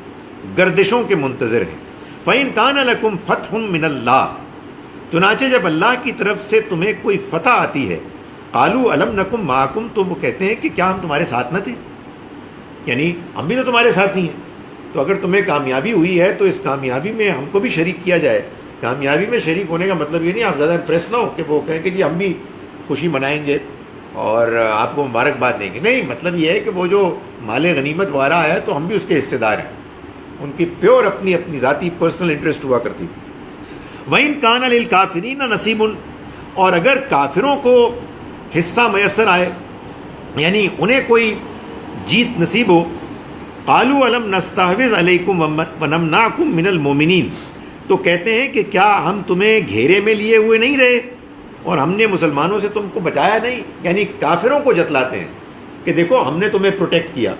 Speaker 1: گردشوں کے منتظر ہیں. فَإِن كَانَ لَكُمْ فَتْحٌ مِّنَ اللَّهِ، چنانچہ جب اللہ کی طرف سے تمہیں کوئی فتح آتی ہے، قَالُوا أَلَمْ نَكُن مَّعَكُمْ، تو وہ کہتے ہیں کہ کیا ہم تمہارے ساتھ نہ تھے، یعنی ہم بھی تو تمہارے ساتھ ہی ہیں. تو اگر تمہیں کامیابی ہوئی ہے تو اس کامیابی میں ہم کو بھی شریک کیا جائے. کامیابی میں شریک ہونے کا مطلب یہ نہیں آپ زیادہ امپریس نہ ہو کہ وہ کہیں کہ جی ہم بھی خوشی منائیں گے اور آپ کو مبارکباد دیں گے. نہیں، مطلب یہ ہے کہ وہ جو مال غنیمت وغیرہ آیا تو ہم بھی اس کے حصے دار ہیں. ان کی پیور اپنی ذاتی پرسنل انٹرسٹ ہوا کرتی تھی. وَإِن كَانَ لِلْكَافِرِينَ نَصِيبٌ، اور اگر کافروں کو حصہ میسر آئے، یعنی انہیں کوئی جیت نصیب ہو، قَالُوا أَلَمْ نَسْتَحْوِذْ عَلَيْكُمْ وَنَمْنَعْكُمْ مِنَ الْمُؤْمِنِينَ، تو کہتے ہیں کہ کیا ہم تمہیں گھیرے میں لیے ہوئے نہیں رہے اور ہم نے مسلمانوں سے تم کو بچایا نہیں. یعنی کافروں کو جتلاتے ہیں کہ دیکھو ہم نے تمہیں پروٹیکٹ کیا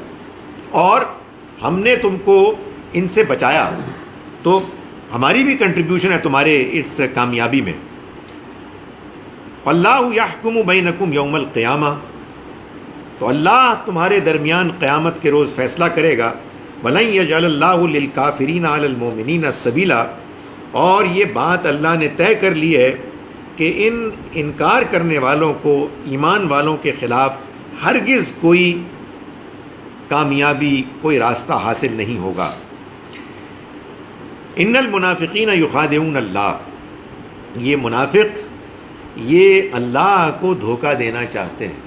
Speaker 1: اور ہم نے تم کو ان سے بچایا، تو ہماری بھی کنٹریبیوشن ہے تمہارے اس کامیابی میں. اللہ یحکم بینکم یوم القیامہ، تو اللہ تمہارے درمیان قیامت کے روز فیصلہ کرے گا. وَلَن يَجْعَلَ اللَّهُ لِلْكَافِرِينَ عَلَى الْمُؤْمِنِينَ سَبِيلًا، اور یہ بات اللہ نے طے کر لی ہے کہ ان انکار کرنے والوں کو، ایمان والوں کے خلاف ہرگز کوئی کامیابی، کوئی راستہ حاصل نہیں ہوگا. ان المنافقین یخادعون اللہ، یہ منافق یہ اللہ کو دھوکہ دینا چاہتے ہیں.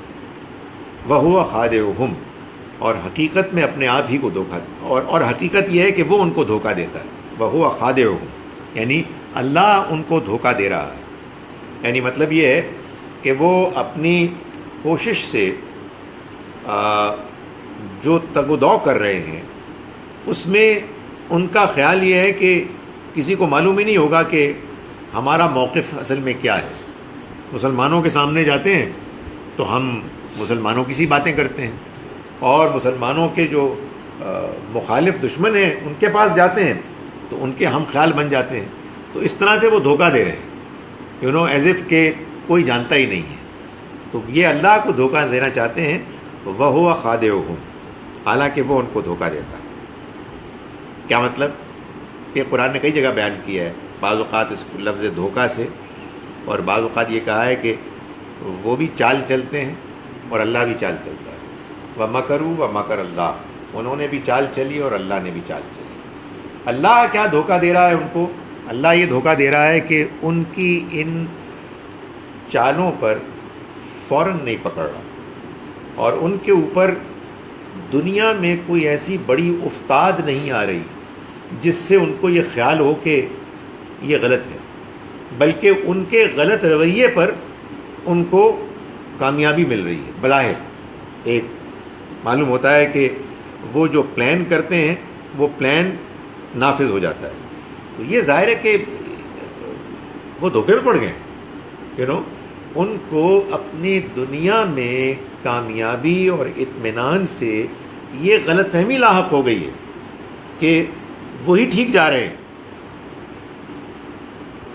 Speaker 1: وَهُوَ خَادِعُهُمْ، اور حقیقت میں اپنے آپ ہی کو دھوکہ، اور حقیقت یہ ہے کہ وہ ان کو دھوکہ دیتا ہے. وَهُوَ خَادِعُهُمْ، یعنی اللہ ان کو دھوکہ دے رہا ہے. یعنی مطلب یہ ہے کہ وہ اپنی کوشش سے جو تگ و دو کر رہے ہیں اس میں ان کا خیال یہ ہے کہ کسی کو معلوم ہی نہیں ہوگا کہ ہمارا موقف اصل میں کیا ہے. مسلمانوں کے سامنے جاتے ہیں تو ہم مسلمانوں کی سی باتیں کرتے ہیں، اور مسلمانوں کے جو مخالف دشمن ہیں ان کے پاس جاتے ہیں تو ان کے ہم خیال بن جاتے ہیں. تو اس طرح سے وہ دھوکہ دے رہے ہیں، ایز اف کہ کوئی جانتا ہی نہیں ہے. تو یہ اللہ کو دھوکہ دینا چاہتے ہیں. وَهُوَ خَادِعُهُمْ، حالانکہ وہ ان کو دھوکہ دیتا ہے. کیا مطلب؟ یہ قرآن نے کئی جگہ بیان کیا ہے، بعض اوقات اس لفظ دھوکہ سے، اور بعض اوقات یہ کہا ہے کہ وہ بھی چال چلتے ہیں اور اللہ بھی چال چلتا ہے. وَمَكَرُوا وَمَكَرَ اللَّهُ، انہوں نے بھی چال چلی اور اللہ نے بھی چال چلی. اللہ کیا دھوکہ دے رہا ہے ان کو؟ اللہ یہ دھوکہ دے رہا ہے کہ ان کی ان چالوں پر فوراً نہیں پکڑ رہا، اور ان کے اوپر دنیا میں کوئی ایسی بڑی افتاد نہیں آ رہی جس سے ان کو یہ خیال ہو کہ یہ غلط ہے، بلکہ ان کے غلط رویے پر ان کو کامیابی مل رہی ہے. بظاہر ایک معلوم ہوتا ہے کہ وہ جو پلان کرتے ہیں وہ پلان نافذ ہو جاتا ہے. تو یہ ظاہر ہے کہ وہ دھوکے میں پڑ گئے. ان کو اپنی دنیا میں کامیابی اور اطمینان سے یہ غلط فہمی لاحق ہو گئی ہے کہ وہی ٹھیک جا رہے ہیں،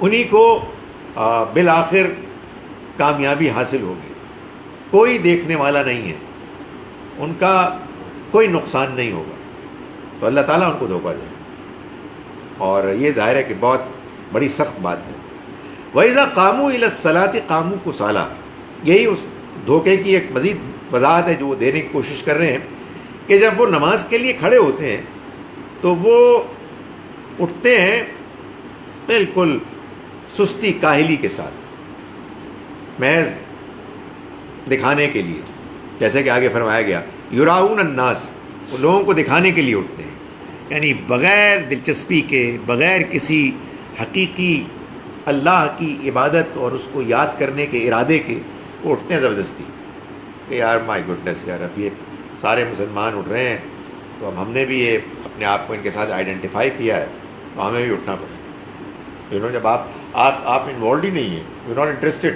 Speaker 1: انہی کو بالآخر کامیابی حاصل ہوگی، کوئی دیکھنے والا نہیں ہے، ان کا کوئی نقصان نہیں ہوگا. تو اللہ تعالیٰ ان کو دھوکہ دے، اور یہ ظاہر ہے کہ بہت بڑی سخت بات ہے. وَإِذَا قَامُوا إِلَى الصَّلَاةِ قَامُوا كُسَالَىٰ، یہی اس دھوکے کی ایک مزید وضاحت ہے جو وہ دینے کی کوشش کر رہے ہیں کہ جب وہ نماز کے لیے کھڑے ہوتے ہیں تو وہ اٹھتے ہیں بالکل سستی کاہلی کے ساتھ، محض دکھانے کے لیے. جیسے کہ آگے فرمایا گیا یراؤن الناس، وہ لوگوں کو دکھانے کے لیے اٹھتے ہیں، یعنی بغیر دلچسپی کے، بغیر کسی حقیقی اللہ کی عبادت اور اس کو یاد کرنے کے ارادے کے، وہ اٹھتے ہیں زبردستی کہ یار مائی گڈنس، یار اب یہ سارے مسلمان اٹھ رہے ہیں تو اب ہم نے بھی یہ اپنے آپ کو ان کے ساتھ آئیڈینٹیفائی کیا ہے تو ہمیں بھی اٹھنا پڑے. جب آپ انوالوڈ ہی نہیں ہیں، یو ناٹ انٹرسٹڈ،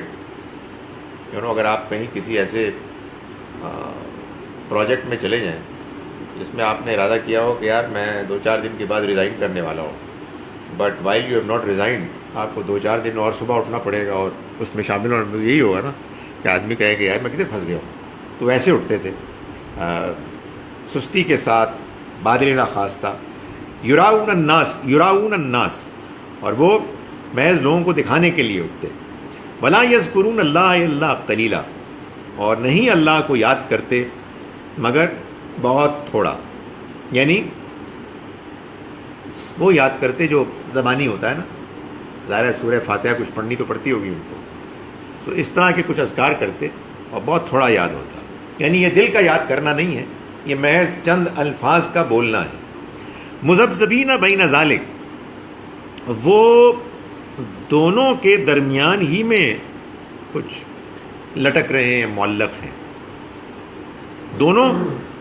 Speaker 1: اگر آپ کہیں کسی ایسے پروجیکٹ میں چلے جائیں جس میں آپ نے ارادہ کیا ہو کہ یار میں 2-4 دن کے بعد ریزائن کرنے والا ہوں، but while you have not resigned, آپ کو 2-4 دن اور صبح اٹھنا پڑے گا اور اس میں شامل ہونا، یہی ہوگا نا کہ آدمی کہے کہ یار میں کدھر پھنس گیا ہوں. تو ویسے اٹھتے تھے سستی کے ساتھ، بادل ناخواستہ، یراؤن الناس، اور وہ محض لوگوں کو دکھانے کے لیے اٹھتے. ولا یذکرون اللہ الا قلیلا، اور نہیں اللہ کو یاد کرتے مگر بہت تھوڑا. یعنی وہ یاد کرتے جو زبانی ہوتا ہے نا، ظاہر ہے سورہ فاتحہ کچھ پڑھنی تو پڑتی ہوگی ان کو، تو اس طرح کے کچھ اذکار کرتے اور بہت تھوڑا یاد ہوتا. یعنی یہ دل کا یاد کرنا نہیں ہے، یہ محض چند الفاظ کا بولنا ہے. مذبذبین بین ذالک، وہ دونوں کے درمیان ہی میں کچھ لٹک رہے ہیں، معلق ہیں. دونوں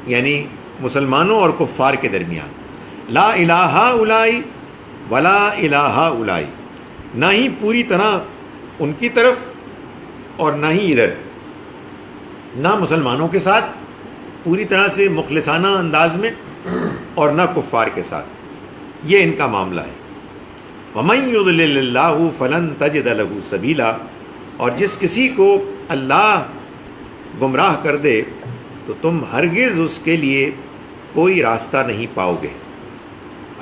Speaker 1: یعنی مسلمانوں اور کفار کے درمیان. لا الہ الائی ولا الہ الائی، نہ ہی پوری طرح ان کی طرف اور نہ ہی ادھر، نہ مسلمانوں کے ساتھ پوری طرح سے مخلصانہ انداز میں اور نہ کفار کے ساتھ. یہ ان کا معاملہ ہے. وَمَن يُضْلِلِ اللَّهُ فَلَن تَجِدَ لَهُ سَبِيلًا، اور جس کسی کو اللہ گمراہ کر دے تو تم ہرگز اس کے لیے کوئی راستہ نہیں پاؤ گے.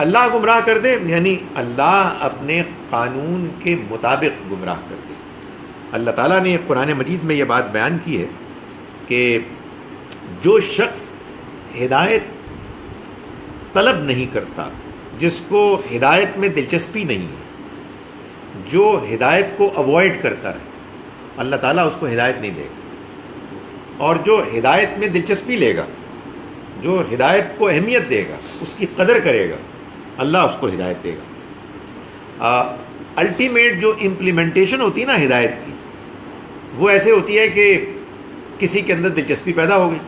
Speaker 1: اللہ گمراہ کر دے یعنی اللہ اپنے قانون کے مطابق گمراہ کر دے. اللہ تعالیٰ نے قرآن مجید میں یہ بات بیان کی ہے کہ جو شخص ہدایت طلب نہیں کرتا، جس کو ہدایت میں دلچسپی نہیں ہے، جو ہدایت کو اوائڈ کرتا ہے، اللہ تعالیٰ اس کو ہدایت نہیں دے گا. اور جو ہدایت میں دلچسپی لے گا، جو ہدایت کو اہمیت دے گا، اس کی قدر کرے گا، اللہ اس کو ہدایت دے گا. الٹیمیٹ جو امپلیمنٹیشن ہوتی ہے نا ہدایت کی، وہ ایسے ہوتی ہے کہ کسی کے اندر دلچسپی پیدا ہو گئی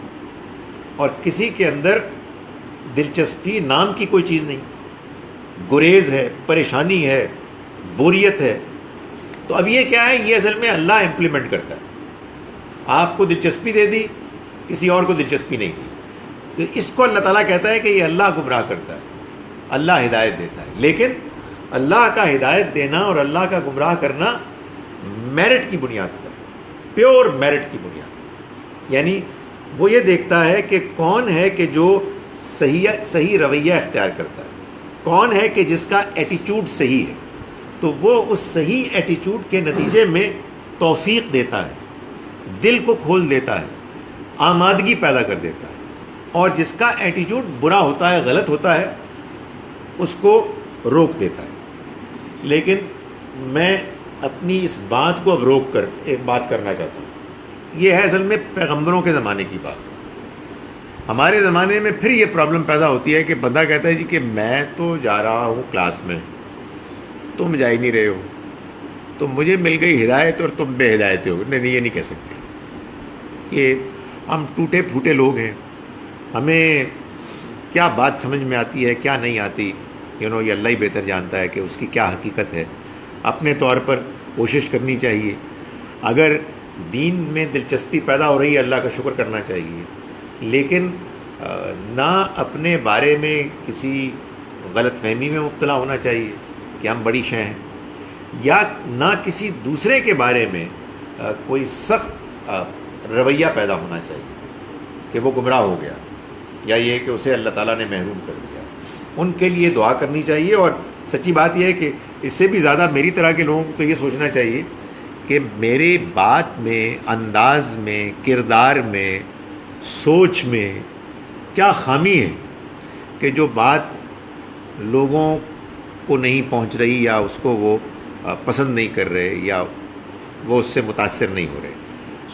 Speaker 1: اور کسی کے اندر دلچسپی نام کی کوئی چیز نہیں، گریز ہے، پریشانی ہے، بوریت ہے. تو اب یہ کیا ہے؟ یہ اصل میں اللہ امپلیمنٹ کرتا ہے. آپ کو دلچسپی دے دی، کسی اور کو دلچسپی نہیں دی، تو اس کو اللہ تعالیٰ کہتا ہے کہ یہ اللہ گمراہ کرتا ہے، اللہ ہدایت دیتا ہے. لیکن اللہ کا ہدایت دینا اور اللہ کا گمراہ کرنا میرٹ کی بنیاد پر، پیور میرٹ کی بنیاد. یعنی وہ یہ دیکھتا ہے کہ کون ہے کہ جو صحیح رویہ اختیار کرتا ہے، کون ہے کہ جس کا ایٹیچیوڈ صحیح ہے، تو وہ اس صحیح ایٹیچیوڈ کے نتیجے میں توفیق دیتا ہے، دل کو کھول دیتا ہے، آمادگی پیدا کر دیتا ہے. اور جس کا ایٹیچیوڈ برا ہوتا ہے، غلط ہوتا ہے، اس کو روک دیتا ہے. لیکن میں اپنی اس بات کو اب روک کر ایک بات کرنا چاہتا ہوں. یہ ہے اصل میں پیغمبروں کے زمانے کی بات. ہمارے زمانے میں پھر یہ پرابلم پیدا ہوتی ہے کہ بندہ کہتا ہے جی کہ میں تو جا رہا ہوں کلاس میں، تم جا ہی نہیں رہے ہو، تو مجھے مل گئی ہدایت اور تم بے ہدایت ہو. نہیں، یہ نہیں کہہ سکتے. یہ ہم ٹوٹے پھوٹے لوگ ہیں، ہمیں کیا بات سمجھ میں آتی ہے کیا نہیں آتی، یہ اللہ ہی بہتر جانتا ہے کہ اس کی کیا حقیقت ہے. اپنے طور پر کوشش کرنی چاہیے. اگر دین میں دلچسپی پیدا ہو رہی ہے، اللہ کا شکر کرنا چاہیے، لیکن نہ اپنے بارے میں کسی غلط فہمی میں مبتلا ہونا چاہیے کہ ہم بڑی شے ہیں، یا نہ کسی دوسرے کے بارے میں کوئی سخت رویہ پیدا ہونا چاہیے کہ وہ گمراہ ہو گیا، یا یہ کہ اسے اللہ تعالیٰ نے محروم کر دیا. ان کے لیے دعا کرنی چاہیے. اور سچی بات یہ ہے کہ اس سے بھی زیادہ میری طرح کے لوگوں کو تو یہ سوچنا چاہیے کہ میرے بات میں، انداز میں، کردار میں، سوچ میں کیا خامی ہے کہ جو بات لوگوں کو نہیں پہنچ رہی، یا اس کو وہ پسند نہیں کر رہے، یا وہ اس سے متاثر نہیں ہو رہے.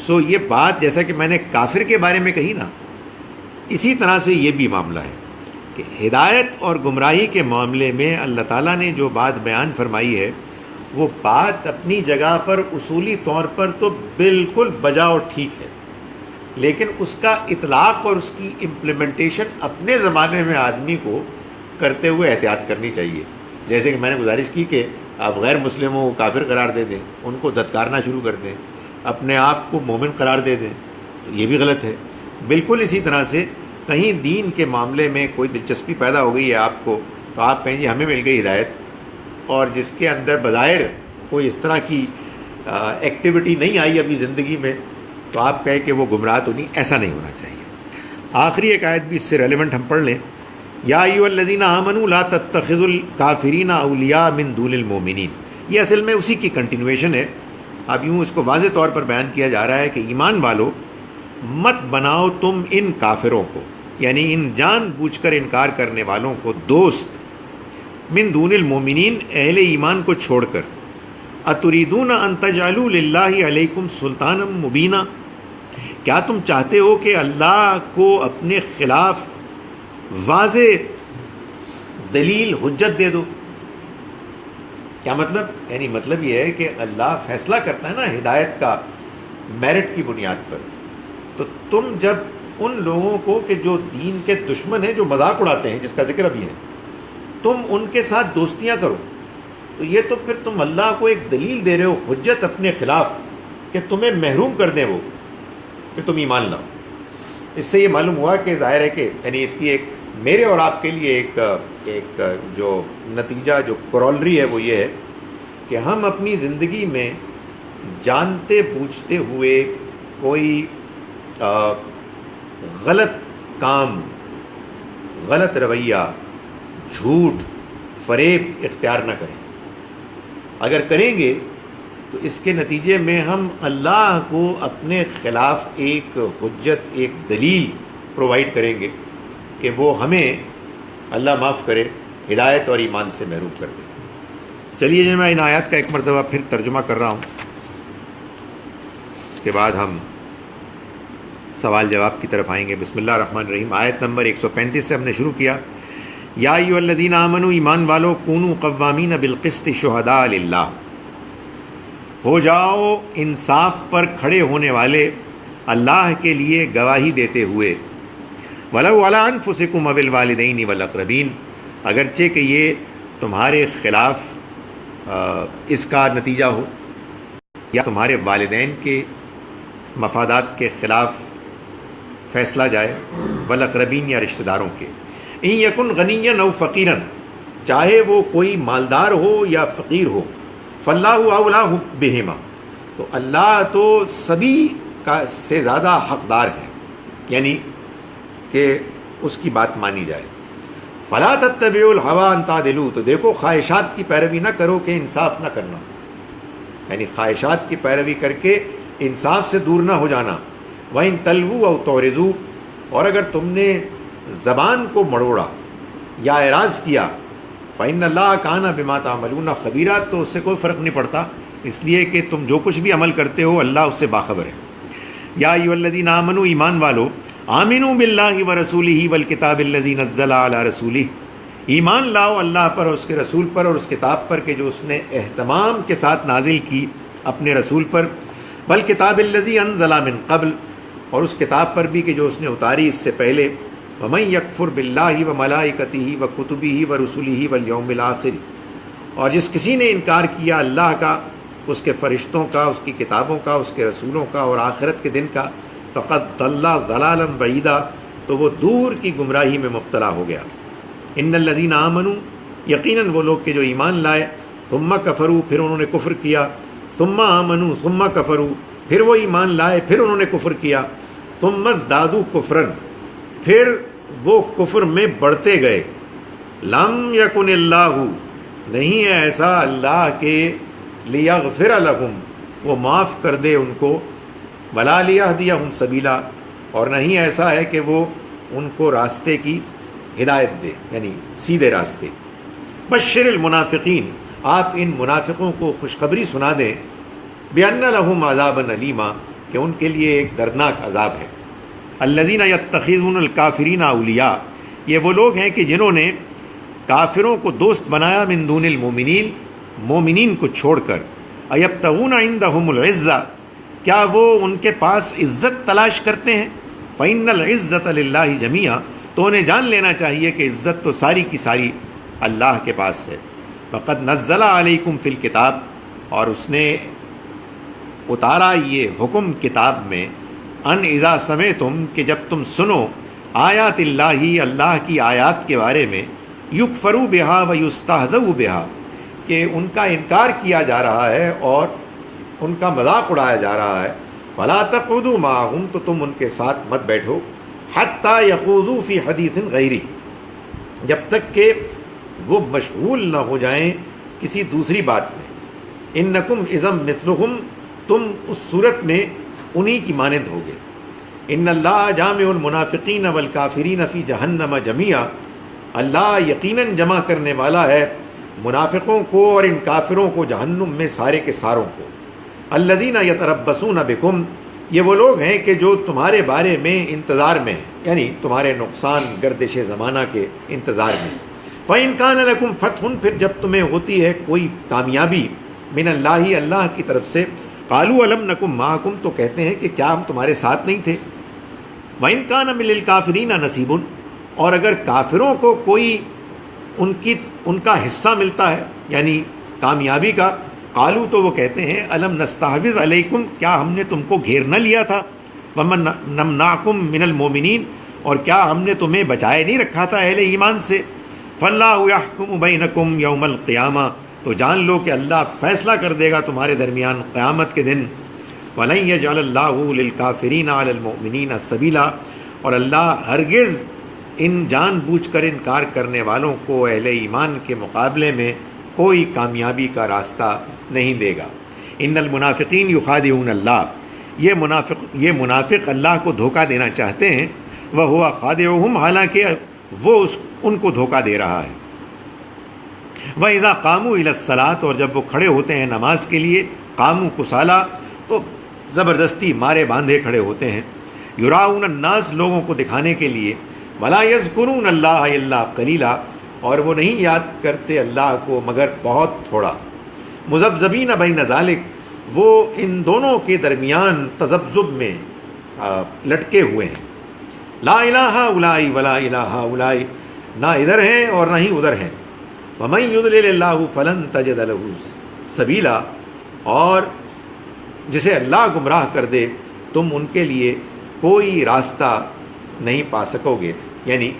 Speaker 1: سو یہ بات جیسا کہ میں نے کافر کے بارے میں کہی نا، اسی طرح سے یہ بھی معاملہ ہے کہ ہدایت اور گمراہی کے معاملے میں اللہ تعالیٰ نے جو بات بیان فرمائی ہے وہ بات اپنی جگہ پر اصولی طور پر تو بالکل بجا اور ٹھیک ہے، لیکن اس کا اطلاق اور اس کی امپلیمنٹیشن اپنے زمانے میں آدمی کو کرتے ہوئے احتیاط کرنی چاہیے. جیسے کہ میں نے گزارش کی کہ آپ غیر مسلموں کو کافر قرار دے دیں، ان کو دھتکارنا شروع کر دیں، اپنے آپ کو مومن قرار دے دیں، تو یہ بھی غلط ہے. بالکل اسی طرح سے کہیں دین کے معاملے میں کوئی دلچسپی پیدا ہو گئی ہے آپ کو، تو آپ کہیں جی ہمیں مل گئی ہدایت، اور جس کے اندر بظاہر کوئی اس طرح کی ایکٹیویٹی نہیں آئی ابھی زندگی میں، تو آپ کہیں کہ وہ گمراہ تو نہیں. ایسا نہیں ہونا چاہیے. آخری ایک آیت بھی اس سے ریلیونٹ ہم پڑھ لیں. یا ایھا الذین آمنوا لا تتخذوا الکافرین اولیاء من دون المؤمنین. یہ اصل میں اسی کی کنٹینویشن ہے. اب یوں اس کو واضح طور پر بیان کیا جا رہا ہے کہ ایمان والو مت بناؤ تم ان کافروں کو، یعنی ان جان بوجھ کر انکار کرنے والوں کو دوست، من دون المؤمنین اہل ایمان کو چھوڑ کر. اتریدون ان تجعلوا للہ علیکم سلطانا مبینا. کیا تم چاہتے ہو کہ اللہ کو اپنے خلاف واضح دلیل حجت دے دو؟ کیا مطلب؟ یعنی مطلب یہ ہے کہ اللہ فیصلہ کرتا ہے نا ہدایت کا میرٹ کی بنیاد پر. تو تم جب ان لوگوں کو کہ جو دین کے دشمن ہیں، جو مذاق اڑاتے ہیں، جس کا ذکر ابھی ہے، تم ان کے ساتھ دوستیاں کرو، تو یہ تو پھر تم اللہ کو ایک دلیل دے رہے ہو، حجت اپنے خلاف، کہ تمہیں محروم کر دیں وہ کہ تم ایمان لاؤ. اس سے یہ معلوم ہوا کہ ظاہر ہے کہ یعنی اس کی ایک میرے اور آپ کے لیے ایک جو نتیجہ، جو کرولری ہے، وہ یہ ہے کہ ہم اپنی زندگی میں جانتے بوجھتے ہوئے کوئی غلط کام، غلط رویہ، جھوٹ، فریب اختیار نہ کریں. اگر کریں گے تو اس کے نتیجے میں ہم اللہ کو اپنے خلاف ایک حجت، ایک دلیل پرووائڈ کریں گے کہ وہ ہمیں، اللہ معاف کرے، ہدایت اور ایمان سے محروم کر دے. چلیے جی میں ان آیات کا ایک مرتبہ پھر ترجمہ کر رہا ہوں، اس کے بعد ہم سوال جواب کی طرف آئیں گے. بسم اللہ الرحمن الرحیم. آیت نمبر 135 سے ہم نے شروع کیا. یا ایھا الذین آمنوا، ایمان والو، کونوا قوامین بالقسط شہداء للہ، ہو جاؤ انصاف پر کھڑے ہونے والے اللہ کے لیے گواہی دیتے ہوئے. ولو علی انفسکم او الوالدین والاقربین، اگرچہ کہ یہ تمہارے خلاف اس کا نتیجہ ہو یا تمہارے والدین کے مفادات کے خلاف فیصلہ جائے، والاقربین یا رشتہ داروں کے. ان یکن غنیا او فقیرا، چاہے وہ کوئی مالدار ہو یا فقیر ہو، فاللہ اولیٰ بہما، تو اللہ تو سبھی کا سے زیادہ حقدار ہے، یعنی کہ اس کی بات مانی جائے. فلا تتبعوا الہویٰ ان تعدلوا، تو دیکھو خواہشات کی پیروی نہ کرو کہ انصاف نہ کرنا، یعنی خواہشات کی پیروی کر کے انصاف سے دور نہ ہو جانا. وَإِن تَلْوُوا أَوْ تُعْرِضُوا، اور اگر تم نے زبان کو مڑوڑا یا اعراض کیا، فَإِنَّ اللَّهَ كَانَ بِمَا تَعْمَلُونَ خَبِيرًا، تو اس سے کوئی فرق نہیں پڑتا، اس لیے کہ تم جو کچھ بھی عمل کرتے ہو اللہ اس سے باخبر ہے. یا ایھا الذین آمنوا، ایمان والو، آمنوا باللہ ورسولہ والکتاب الذی نزل علی رسولہ، ایمان لاؤ اللہ پر اور اس کے رسول پر اور اس کتاب پر کہ جو اس نے اہتمام کے ساتھ نازل کی اپنے رسول پر، والکتاب الذی انزل من قبل، اور اس کتاب پر بھی کہ جو اس نے اتاری اس سے پہلے. ومن یکفر باللہ وملائکتہ وکتبہ ورسلہ والیوم الآخر، اور جس کسی نے انکار کیا اللہ کا، اس کے فرشتوں کا، اس کی کتابوں کا، اس کے رسولوں کا اور آخرت کے دن کا، فقد ضل ضلالا بعیدا، تو وہ دور کی گمراہی میں مبتلا ہو گیا. ان الذین آمنوا، یقیناً وہ لوگ کہ جو ایمان لائے، ثم کفروا، پھر انہوں نے کفر کیا، ثم آمنوا ثم کفروا، پھر وہ ایمان لائے پھر انہوں نے کفر کیا، ثم ازدادوا کفرا، پھر وہ کفر میں بڑھتے گئے. لم یکن اللہ، نہیں ہے ایسا اللہ کے، لیغفر لہم، وہ معاف کر دے ان کو، ولا لیہدیہم سبیلا، اور نہیں ایسا ہے کہ وہ ان کو راستے کی ہدایت دے، یعنی سیدھے راستے. بشر المنافقین، آپ ان منافقوں کو خوشخبری سنا دیں، بأن لہم عذابا علیما، کہ ان کے لیے ایک دردناک عذاب ہے. الذین یتخذون الکافرین اولیاء، یہ وہ لوگ ہیں کہ جنہوں نے کافروں کو دوست بنایا من دون المومنین، مومنین کو چھوڑ کر، ایبتغون عندہم العزہ، کیا وہ ان کے پاس عزت تلاش کرتے ہیں؟ فإن العزة للہ جمیعا، تو انہیں جان لینا چاہیے کہ عزت تو ساری کی ساری اللہ کے پاس ہے۔ فقد نزل علیکم فی الکتاب، اور اس نے اتارا یہ حکم کتاب میں، ان اذا سمعتم، کہ جب تم سنو، آیات اللہ، اللہ کی آیات کے بارے میں، یکفروا بہا ویستہزؤ بہا، کہ ان کا انکار کیا جا رہا ہے اور ان کا مذاق اڑایا جا رہا ہے، فلا تقعدوا معهم، تو تم ان کے ساتھ مت بیٹھو، حتی یخوضوا فی حدیث غیری، جب تک کہ وہ مشغول نہ ہو جائیں کسی دوسری بات میں، انکم اذا مثلہم، تم اس صورت میں انہی کی مانند ہوگے، ان اللہ جامع المنافقین والکافرین فی جہنم جمیعا، اللہ یقیناً جمع کرنے والا ہے منافقوں کو اور ان کافروں کو جہنم میں سارے کے ساروں کو۔ الذین یتربصون بکم، یہ وہ لوگ ہیں کہ جو تمہارے بارے میں انتظار میں ہیں، یعنی تمہارے نقصان گردش زمانہ کے انتظار میں۔ فَإِن كَانَ لَكُمْ فَتْحٌ، پھر جب تمہیں ہوتی ہے کوئی کامیابی، من اللہ، اللہ کی طرف سے، قالوا الم نکم معکم، تو کہتے ہیں کہ کیا ہم تمہارے ساتھ نہیں تھے۔ وَإِن كَانَ مِنَ الْكَافِرِينَ نَصِيبٌ، اور اگر کافروں کو کوئی ان کا حصہ ملتا ہے یعنی کامیابی کا، قالوا، تو وہ کہتے ہیں الم نستحوذ علیکم، کیا ہم نے تم کو گھیر نہ لیا تھا، وَمَن نمنعکم من المؤمنین، اور کیا ہم نے تمہیں بچائے نہیں رکھا تھا اہل ایمان سے۔ فاللہ یحکم بینکم یوم القیامہ، تو جان لو کہ اللہ فیصلہ کر دے گا تمہارے درمیان قیامت کے دن۔ وَلَن يَجْعَلَ اللَّهُ لِلْكَافِرِينَ عَلَى الْمُؤْمِنِينَ سَبِيلًا، اور اللہ ہرگز ان جان بوجھ کر انکار کرنے والوں کو اہل ایمان کے مقابلے میں کوئی کامیابی کا راستہ نہیں دے گا۔ ان المنافقین یخادعون اللہ، یہ منافق اللہ کو دھوکہ دینا چاہتے ہیں، وَهُوَ خَادِعُهُمْ، حالانکہ وہ ان کو دھوکہ دے رہا ہے۔ وَإِذَا قَامُوا إِلَى الصَّلَاةِ، اور جب وہ کھڑے ہوتے ہیں نماز کے لیے، قاموا کسالى، تو زبردستی مارے باندھے کھڑے ہوتے ہیں، یراؤن الناس، لوگوں کو دکھانے کے لیے، ولا یذکرون اللہ الا قلیلا، اور وہ نہیں یاد کرتے اللہ کو مگر بہت تھوڑا، مذبذبین بین ذالک، وہ ان دونوں کے درمیان تذبذب میں لٹکے ہوئے ہیں، لا الہ اولئک ولا الہ اولئک، نہ ادھر ہیں اور نہ ہی ادھر ہیں، ومن یضلل اللہ فلن تجد له سبیلا، اور جسے اللہ گمراہ کر دے تم ان کے لیے کوئی راستہ نہیں پا سکو گے، یعنی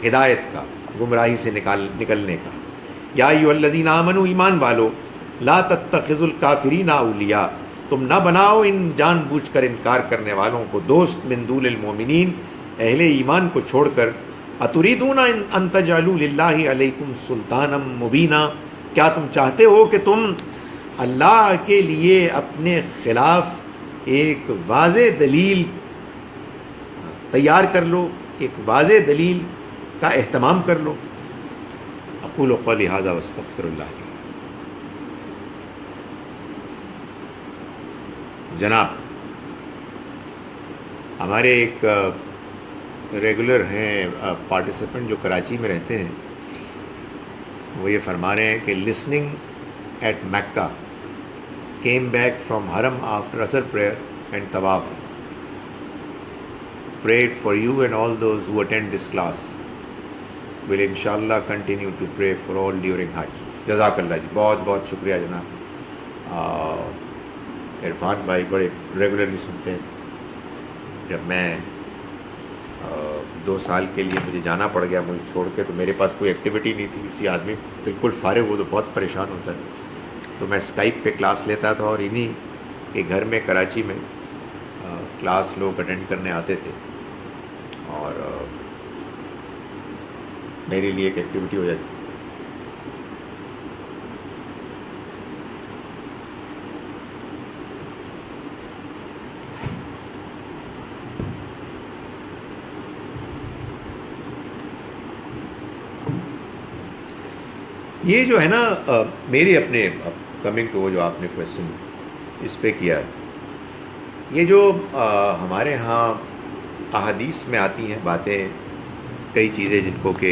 Speaker 1: ہدایت کا، گمراہی سے نکلنے کا۔ یا ایھا الذین آمنوا، ایمان والو، لا تتخذوا الکافرین اولیاء، تم نہ بناؤ ان جان بوجھ کر انکار کرنے والوں کو دوست، من دون المؤمنین، اہل ایمان کو چھوڑ کر، اتریدون ان تجعلوا للہ علیکم سلطانا مبینا، کیا تم چاہتے ہو کہ تم اللہ کے لیے اپنے خلاف ایک واضح دلیل تیار کر لو، ایک واضح دلیل کا اہتمام کر لو۔ اقول قولی ھذا واستغفر اللہ لی۔ جناب، ہمارے ایک ریگولر ہیں پارٹیسپینٹ جو کراچی میں رہتے ہیں، وہ یہ فرما رہے ہیں کہ listening at Mecca, came back from Haram after Asr prayer and Tawaf. Prayed for you and all those who attend this class. Will inshallah continue to pray for all during Hajj. جزاک اللہ جی، بہت بہت شکریہ جناب۔ عرفان بھائی بڑے regularly سنتے ہیں۔ جب میں 2 سال کے لیے مجھے جانا پڑ گیا ملک چھوڑ کے، تو میرے پاس کوئی ایکٹیویٹی نہیں تھی، اسی آدمی بالکل فارغ ہو تو بہت پریشان ہوتا ہے، تو میں اسکائپ پہ کلاس لیتا تھا، اور انہی کے گھر میں کراچی میں کلاس لوگ اٹینڈ کرنے آتے تھے، اور میرے لیے ایک ایکٹیویٹی ہو جاتی تھی۔ یہ جو ہے نا میری اپنے کمنگ ٹو وہ جو آپ نے کویشچن اس پہ کیا ہے، یہ جو ہمارے ہاں احادیث میں آتی ہیں باتیں، کئی چیزیں جن کو کہ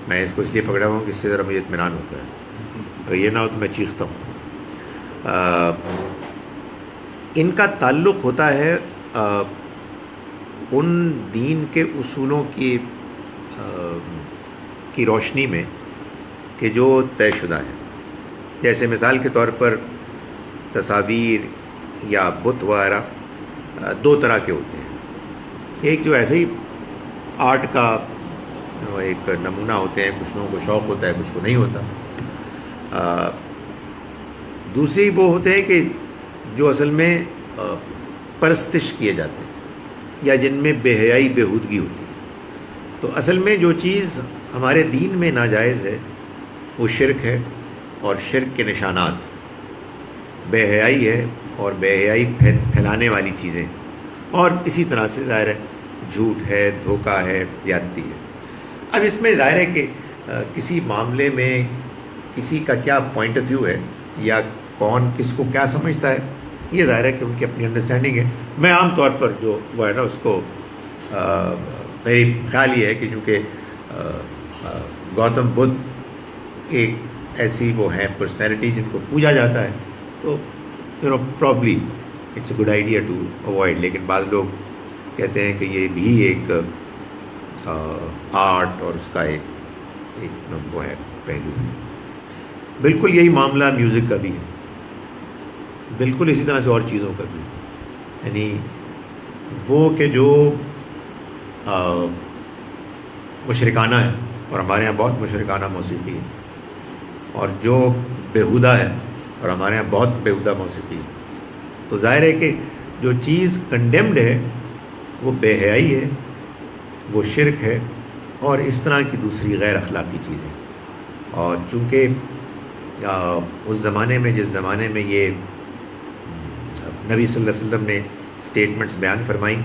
Speaker 1: میں اس کو اس لیے پکڑا ہوں کہ اس سے ذرا مجھے اطمینان ہوتا ہے، اگر یہ نہ ہو تو میں چیختا ہوں۔ ان کا تعلق ہوتا ہے ان دین کے اصولوں کی روشنی میں کہ جو طے شدہ ہیں۔ جیسے مثال کے طور پر تصاویر یا بت وغیرہ دو طرح کے ہوتے ہیں، ایک جو ایسے ہی آرٹ کا ایک نمونہ ہوتے ہیں، کچھ لوگوں کو شوق ہوتا ہے، کچھ کو نہیں ہوتا۔ دوسری وہ ہوتے ہیں کہ جو اصل میں پرستش کیے جاتے ہیں یا جن میں بے حیائی بےہودگی ہوتی ہے۔ تو اصل میں جو چیز ہمارے دین میں ناجائز ہے وہ شرک ہے، اور شرک کے نشانات بے حیائی ہے اور بے حیائی پھیلانے والی چیزیں، اور اسی طرح سے ظاہر ہے جھوٹ ہے، دھوکہ ہے، زیادتی ہے۔ اب اس میں ظاہر ہے کہ کسی معاملے میں کسی کا کیا پوائنٹ آف ویو ہے یا کون کس کو کیا سمجھتا ہے، یہ ظاہر ہے کہ ان کی اپنی انڈرسٹینڈنگ ہے۔ میں عام طور پر جو وہ ہے نا اس کو میری خیال یہ ہے کہ چونکہ گوتم بدھ ایک ایسی وہ ہیں پرسنالٹی جن کو پوجا جاتا ہے، تو probably it's a good idea to avoid. لیکن بعض لوگ کہتے ہیں کہ یہ بھی ایک آرٹ اور اس کا ایک وہ ہے پہلو ہے۔ بالکل یہی معاملہ میوزک کا بھی ہے، بالکل اسی طرح سے اور چیزوں کا بھی، یعنی وہ کہ جو مشرکانہ ہے، اور ہمارے ہاں بہت مشرکانہ موسیقی ہے، اور جو بیہودہ ہے اور ہمارے ہاں بہت بیہودہ موسیقی ہے، تو ظاہر ہے کہ جو چیز کنڈیمڈ ہے وہ بے حیائی ہے، وہ شرک ہے، اور اس طرح کی دوسری غیر اخلاقی چیزیں۔ اور چونکہ اس زمانے میں جس زمانے میں یہ نبی صلی اللہ علیہ وسلم نے اسٹیٹمنٹس بیان فرمائیں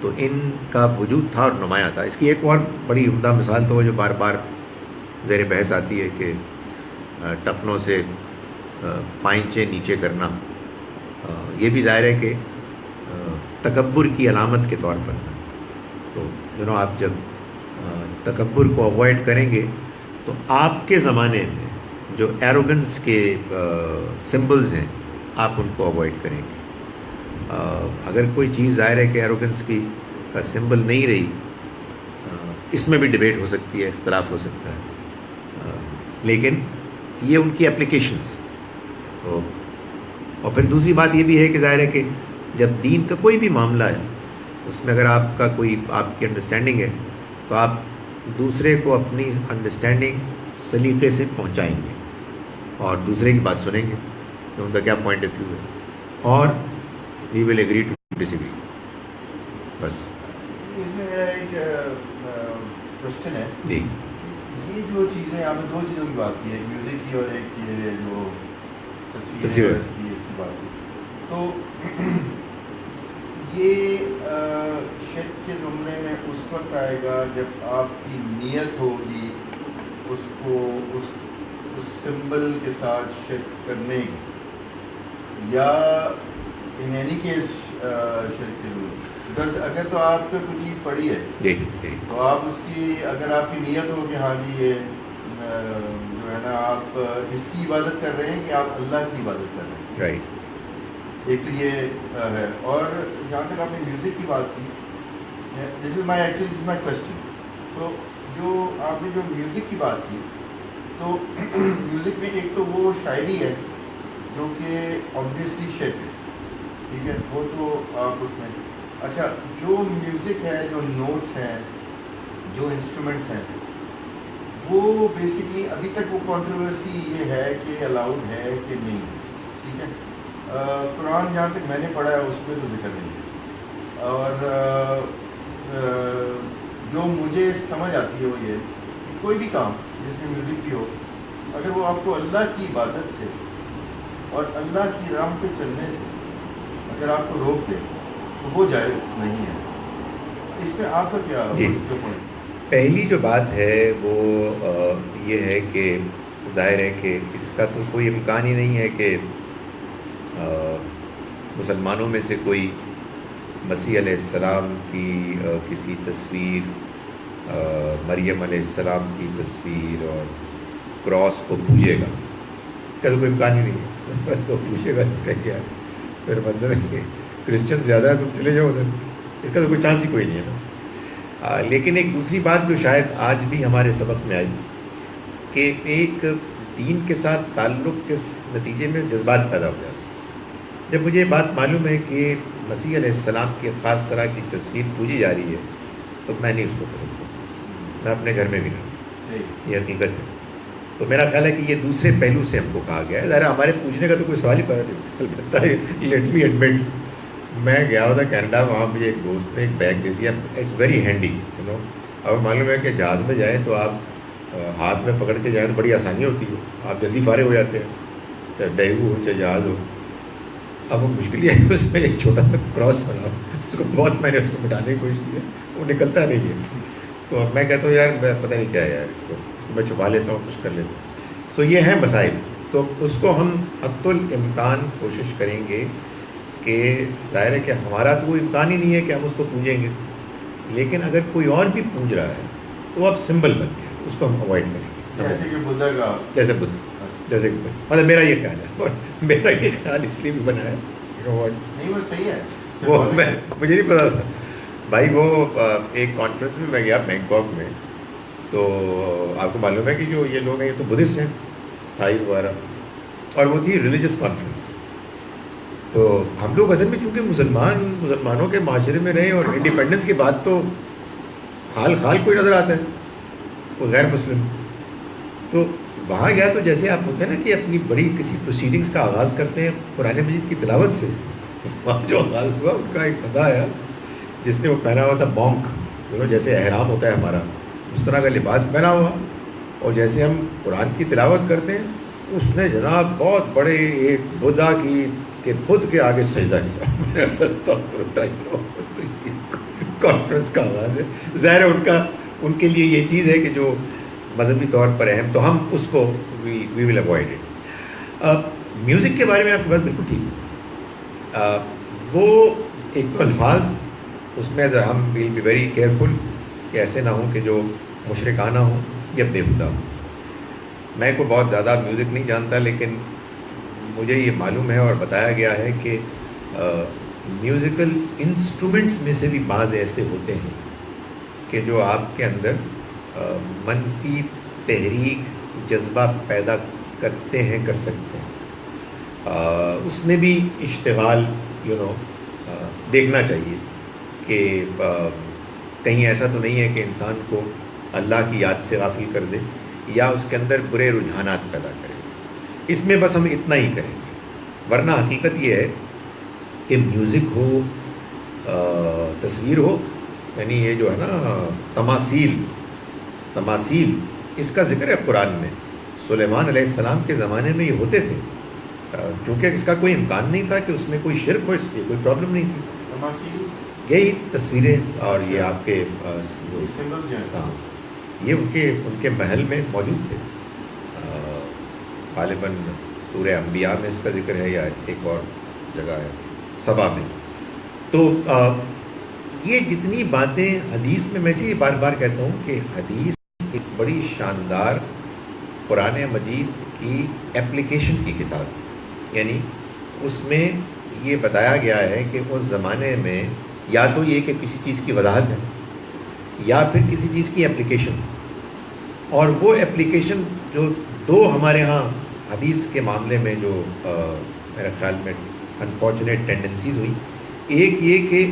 Speaker 1: تو ان کا وجود تھا اور نمایاں تھا۔ اس کی ایک اور بڑی عمدہ مثال تو وہ جو بار بار زیر بحث آتی ہے کہ ٹخنوں سے پائنچے نیچے کرنا، یہ بھی ظاہر ہے کہ تکبر کی علامت کے طور پر تھا۔ تو آپ جب تکبر کو اوائڈ کریں گے تو آپ کے زمانے میں جو ایروگنس کے سمبلز ہیں آپ ان کو اوائڈ کریں گے۔ اگر کوئی چیز ظاہر ہے کہ ایروگنس کا سمبل نہیں رہی، اس میں بھی ڈبیٹ ہو سکتی ہے، اختلاف ہو سکتا ہے، لیکن یہ ان کی اپلیکیشنز ہیں۔ اور پھر دوسری بات یہ بھی ہے کہ ظاہر ہے کہ جب دین کا کوئی بھی معاملہ ہے اس میں اگر آپ کا کوئی آپ کی انڈرسٹینڈنگ ہے تو آپ دوسرے کو اپنی انڈرسٹینڈنگ سلیقے سے پہنچائیں گے اور دوسرے کی بات سنیں گے کہ ان کا کیا پوائنٹ آف ویو ہے، اور وی will agree to dish agri. بس
Speaker 2: اس میں میرا ایک کوشچن ہے
Speaker 1: جی،
Speaker 2: یہ جو چیزیں آپ نے دو چیزوں کی بات کی ہے، میوزک کی اور ایک یہ جو
Speaker 1: تصویر
Speaker 2: اس کی بات کی، تو یہ شرک کے زمرے میں اس وقت آئے گا جب آپ کی نیت ہوگی اس کو اس سمبل کے ساتھ شرک کرنے کی، یا ان اینی کیس شرک کے ضرور؟ بکاز اگر تو آپ پہ کوئی چیز پڑی ہے تو آپ اس کی اگر آپ کی نیت ہو کہ ہاں جی یہ جو ہے نا آپ اس کی عبادت کر رہے ہیں کہ آپ اللہ کی عبادت کر رہے ہیں،
Speaker 1: رائٹ،
Speaker 2: ایک تو یہ ہے۔ اور جہاں تک آپ نے میوزک کی بات کی، دس از مائی کوشچن۔ سو جو آپ نے جو میوزک کی بات کی، تو میوزک میں ایک تو وہ شاعری ہے جو کہ آبویسلی شرک ہے، ٹھیک ہے، وہ تو آپ اس میں اچھا جو میوزک ہے، جو نوٹس ہیں، جو انسٹرومنٹس ہیں، وہ بیسکلی ابھی تک وہ کنٹروورسی یہ ہے کہ الاؤڈ ہے کہ نہیں، ٹھیک ہے۔ قرآن جہاں تک میں نے پڑھا ہے اس میں تو ذکر نہیں ہے، اور جو مجھے سمجھ آتی ہے وہ یہ کوئی بھی کام جس میں میوزک بھی ہو، اگر وہ آپ کو اللہ کی عبادت سے اور اللہ کی راہ پہ چلنے سے اگر آپ کو روک دے تو وہ جائز نہیں ہے۔ اس میں آپ کا کیا پوائنٹ؟
Speaker 1: پہلی جو بات ہے وہ یہ ہے کہ ظاہر ہے کہ اس کا تو کوئی امکان ہی نہیں ہے کہ مسلمانوں میں سے کوئی مسیح علیہ السلام کی کسی تصویر، مریم علیہ السلام کی تصویر اور کراس کو پوجے گا، اس کا تو کوئی امکان ہی نہیں ہے تو پوجے گا اس کا کیا ہے؟ پھر مطلب ہے کہ کرسچن زیادہ ہے، تم چلے جاؤ ادھر، اس کا تو کوئی چانس ہی کوئی نہیں ہے نا۔ لیکن ایک دوسری بات جو شاید آج بھی ہمارے سبق میں آئی کہ ایک دین کے ساتھ تعلق کے نتیجے میں جذبات پیدا ہو جاتے ہیں۔ جب مجھے یہ بات معلوم ہے کہ مسیح علیہ السلام کی خاص طرح کی تصویر پوجی جا رہی ہے تو میں نہیں اس کو پسند کرتا، میں اپنے گھر میں بھی نہیں، یہ حقیقت ہے۔ تو میرا خیال ہے کہ یہ دوسرے پہلو سے ہم کو کہا گیا ہے، ظاہر ہمارے پوچھنے کا تو کوئی سوال ہی پیدا نہیں ہوتا۔ البتہ لیٹ می ایڈمٹ، میں گیا ہوا تھا کینیڈا، وہاں مجھے ایک دوست نے ایک بیگ دے دیا، it's very handy you know. اب معلوم ہے کہ جہاز میں جائیں تو آپ ہاتھ میں پکڑ کے جائیں تو بڑی آسانی ہوتی ہے، آپ جلدی فارغ ہو جاتے ہیں، چاہے ڈیگو ہو چاہے جہاز ہو۔ اب وہ مشکل ہے، اس میں ایک چھوٹا سا کراس بنا، اس کو بہت میں نے اس کو مٹانے کی کوشش کی ہے، وہ نکلتا نہیں ہے۔ تو اب میں کہتا ہوں یار میں پتہ نہیں کیا ہے یار، اس کو میں چھپا لیتا ہوں، کچھ کر لیتا ہوں۔ تو یہ ہیں مسائل، تو اس کو ہم حتی الامکان کوشش کریں گے کہ ظاہر ہے کہ ہمارا تو وہ امکان ہی نہیں ہے کہ ہم اس کو پوجیں گے، لیکن اگر کوئی اور بھی پوج رہا ہے تو اب سمبل بن گیا، اس کو ہم اوائڈ کریں گے،
Speaker 2: جیسے کہ بدھا کا،
Speaker 1: جیسے بدھ، جیسے کہ مطلب میرا یہ خیال ہے، میرا یہ خیال اس لیے بھی بنا ہے
Speaker 2: نہیں وہ صحیح ہے،
Speaker 1: وہ میں مجھے نہیں پتا تھا بھائی۔ وہ ایک کانفرنس میں گیا بینکاک میں، تو آپ کو معلوم ہے کہ جو یہ لوگ ہیں یہ تو بدھسٹ ہیں، تھائیز وغیرہ، اور وہ تھی ریلیجس کانفرنس۔ تو ہم لوگ اصل میں چونکہ مسلمانوں کے معاشرے میں رہے اور انڈیپینڈنس کی بات تو خال کوئی نظر آتا ہے، کوئی غیر مسلم۔ تو وہاں گیا تو جیسے آپ ہوتے ہیں نا کہ اپنی بڑی کسی پروسیڈنگس کا آغاز کرتے ہیں قرآن مجید کی تلاوت سے، وہاں جو آغاز ہوا ان کا ایک بندہ آیا جس نے وہ پہنا ہوا تھا بونک، جیسے احرام ہوتا ہے ہمارا اس طرح کا لباس پہنا ہوا، اور جیسے ہم قرآن کی تلاوت کرتے ہیں اس نے جناب بہت بڑے ایک بدھا کی کہ بدھ کے آگے سجدہ کیا۔ کانفرنس کا آغاز ہے، ظاہر ہے ان کے لیے یہ چیز ہے کہ جو مذہبی طور پر اہم، تو ہم اس کو وی ول اوائڈ اٹ۔ میوزک کے بارے میں آپ کی بات بالکل ٹھیک، وہ ایک تو الفاظ اس میں ہم ول بی ویری کیئرفل کہ ایسے نہ ہوں کہ جو مشرکانہ ہوں یا بےہودہ ہوں۔ میں کو بہت زیادہ میوزک نہیں جانتا، لیکن مجھے یہ معلوم ہے اور بتایا گیا ہے کہ میوزیکل انسٹرومنٹس میں سے بھی بعض ایسے ہوتے ہیں کہ جو آپ کے اندر منفی تحریک جذبہ پیدا کرتے ہیں، کر سکتے ہیں۔ اس میں بھی اشتغال دیکھنا چاہیے کہ کہیں ایسا تو نہیں ہے کہ انسان کو اللہ کی یاد سے غافل کر دے یا اس کے اندر برے رجحانات پیدا کرے۔ اس میں بس ہم اتنا ہی کریں گے، ورنہ حقیقت یہ ہے کہ میوزک ہو، تصویر ہو، یعنی یہ جو ہے نا تماثیل، اس کا ذکر ہے قرآن میں۔ سلیمان علیہ السلام کے زمانے میں یہ ہوتے تھے، چونکہ اس کا کوئی امکان نہیں تھا کہ اس میں کوئی شرک ہو، اس لیے کوئی پرابلم نہیں تھی۔
Speaker 2: تماثیل
Speaker 1: یہی تصویریں اور یہ آپ کے
Speaker 2: سمبلز جو ہیں،
Speaker 1: ہاں یہ ان کے محل میں موجود تھے۔ غالباً سورہ انبیاء میں اس کا ذکر ہے یا ایک اور جگہ ہے سبا میں۔ تو یہ جتنی باتیں حدیث میں سے یہ بار بار کہتا ہوں کہ حدیث ایک بڑی شاندار قرآن مجید کی اپلیکیشن کی کتاب، یعنی اس میں یہ بتایا گیا ہے کہ اس زمانے میں یا تو یہ کہ کسی چیز کی وضاحت ہے یا پھر کسی چیز کی اپلیکیشن، اور وہ اپلیکیشن جو دو ہمارے ہاں حدیث کے معاملے میں جو میرے خیال میں انفارچونیٹ ٹینڈنسیز ہوئی، ایک یہ کہ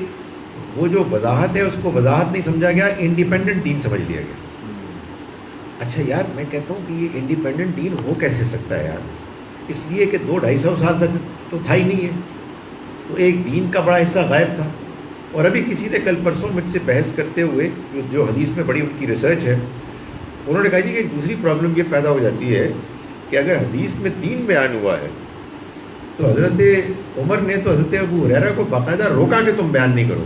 Speaker 1: وہ جو وضاحت ہے اس کو وضاحت نہیں سمجھا گیا، انڈیپینڈنٹ دین سمجھ لیا گیا۔ اچھا یار میں کہتا ہوں کہ یہ انڈیپینڈنٹ دین ہو کیسے سکتا ہے یار؟ اس لیے کہ 200-250 سال تک تو تھا ہی نہیں ہے، تو ایک دین کا بڑا حصہ غائب تھا۔ اور ابھی کسی نے کل پرسوں مجھ سے بحث کرتے ہوئے جو حدیث میں بڑی ان کی ریسرچ ہے، انہوں نے کہا جی کہ ایک دوسری پرابلم یہ پیدا ہو جاتی ہے کہ اگر حدیث میں دین بیان ہوا ہے تو حضرت عمر نے تو حضرت ابو ہریرہ کو باقاعدہ روکا کہ تم بیان نہیں کرو،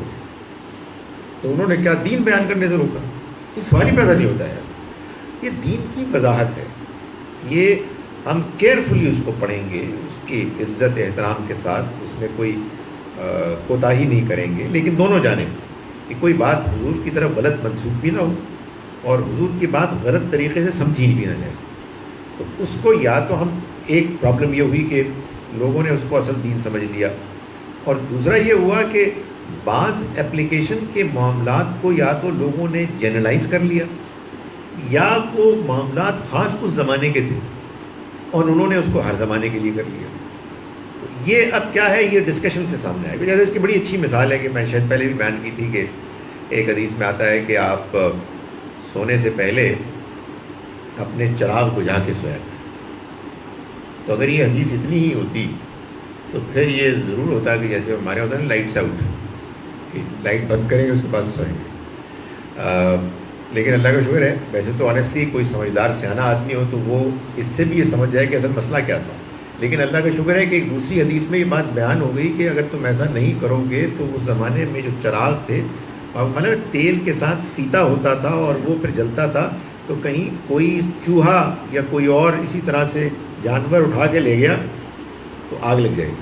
Speaker 1: تو انہوں نے کیا دین بیان کرنے سے روکا؟ یہ سوال ہی پیدا نہیں ہوتا ہے۔ یہ دین کی وضاحت ہے، یہ ہم کیئرفلی اس کو پڑھیں گے، اس کی عزت احترام کے ساتھ، اس میں کوئی کوتاہی نہیں کریں گے، لیکن دونوں جانب کہ کوئی بات حضور کی طرف غلط منسوخ بھی نہ ہو اور حضور کی بات غلط طریقے سے سمجھی بھی نہ جائے. تو اس کو یا تو ہم، ایک پرابلم یہ ہوئی کہ لوگوں نے اس کو اصل دین سمجھ لیا، اور دوسرا یہ ہوا کہ بعض اپلیکیشن کے معاملات کو یا تو لوگوں نے جنرلائز کر لیا، یا وہ معاملات خاص اس زمانے کے تھے اور انہوں نے اس کو ہر زمانے کے لیے کر لیا. یہ اب کیا ہے، یہ ڈسکشن سے سامنے آئے گا. جیسے اس کی بڑی اچھی مثال ہے کہ میں شاید پہلے بھی بیان کی تھی کہ ایک حدیث میں آتا ہے کہ آپ سونے سے پہلے اپنے چراغ بجھا کے سویا کریں. تو اگر یہ حدیث اتنی ہی ہوتی تو پھر یہ ضرور ہوتا کہ جیسے ہمارے ہوتا ہے نا لائٹس آؤٹ، کہ لائٹ بند کریں گے اس کے بعد سوئیں گے. لیکن اللہ کا شکر ہے، ویسے تو آنیسٹلی کوئی سمجھدار سیانہ آدمی ہو تو وہ اس سے بھی یہ سمجھ جائے کہ اصل مسئلہ کیا تھا. لیکن اللہ کا شکر ہے کہ ایک دوسری حدیث میں یہ بات بیان ہو گئی کہ اگر تم ایسا نہیں کرو گے تو اس زمانے میں جو چراغ تھے مطلب تیل کے ساتھ فیتا ہوتا تھا اور وہ پھر جلتا تھا، تو کہیں کوئی چوہا یا کوئی اور اسی طرح سے جانور اٹھا کے لے گیا تو آگ لگ جائے گی.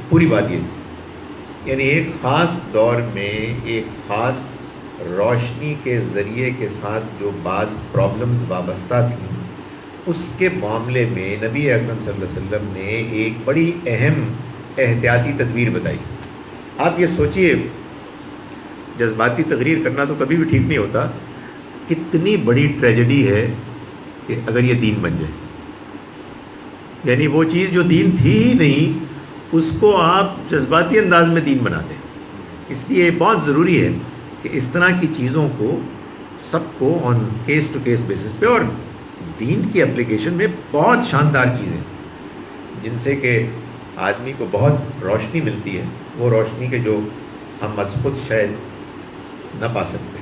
Speaker 1: پوری بات یہ تھی، یعنی ایک خاص دور میں ایک خاص روشنی کے ذریعے کے ساتھ جو بعض پرابلمز وابستہ تھیں، اس کے معاملے میں نبی اکرم صلی اللہ علیہ وسلم نے ایک بڑی اہم احتیاطی تدبیر بتائی. آپ یہ سوچئے، جذباتی تقریر کرنا تو کبھی بھی ٹھیک نہیں ہوتا، کتنی بڑی ٹریجڈی ہے کہ اگر یہ دین بن جائے. یعنی وہ چیز جو دین تھی ہی نہیں، اس کو آپ جذباتی انداز میں دین بنا دیں. اس لیے بہت ضروری ہے کہ اس طرح کی چیزوں کو سب کو آن کیس ٹو کیس بیسس پہ، اور دین کی اپلیکیشن میں بہت شاندار چیزیں جن سے کہ آدمی کو بہت روشنی ملتی ہے، وہ روشنی کے جو ہم از خود شاید نہ پا سکتے.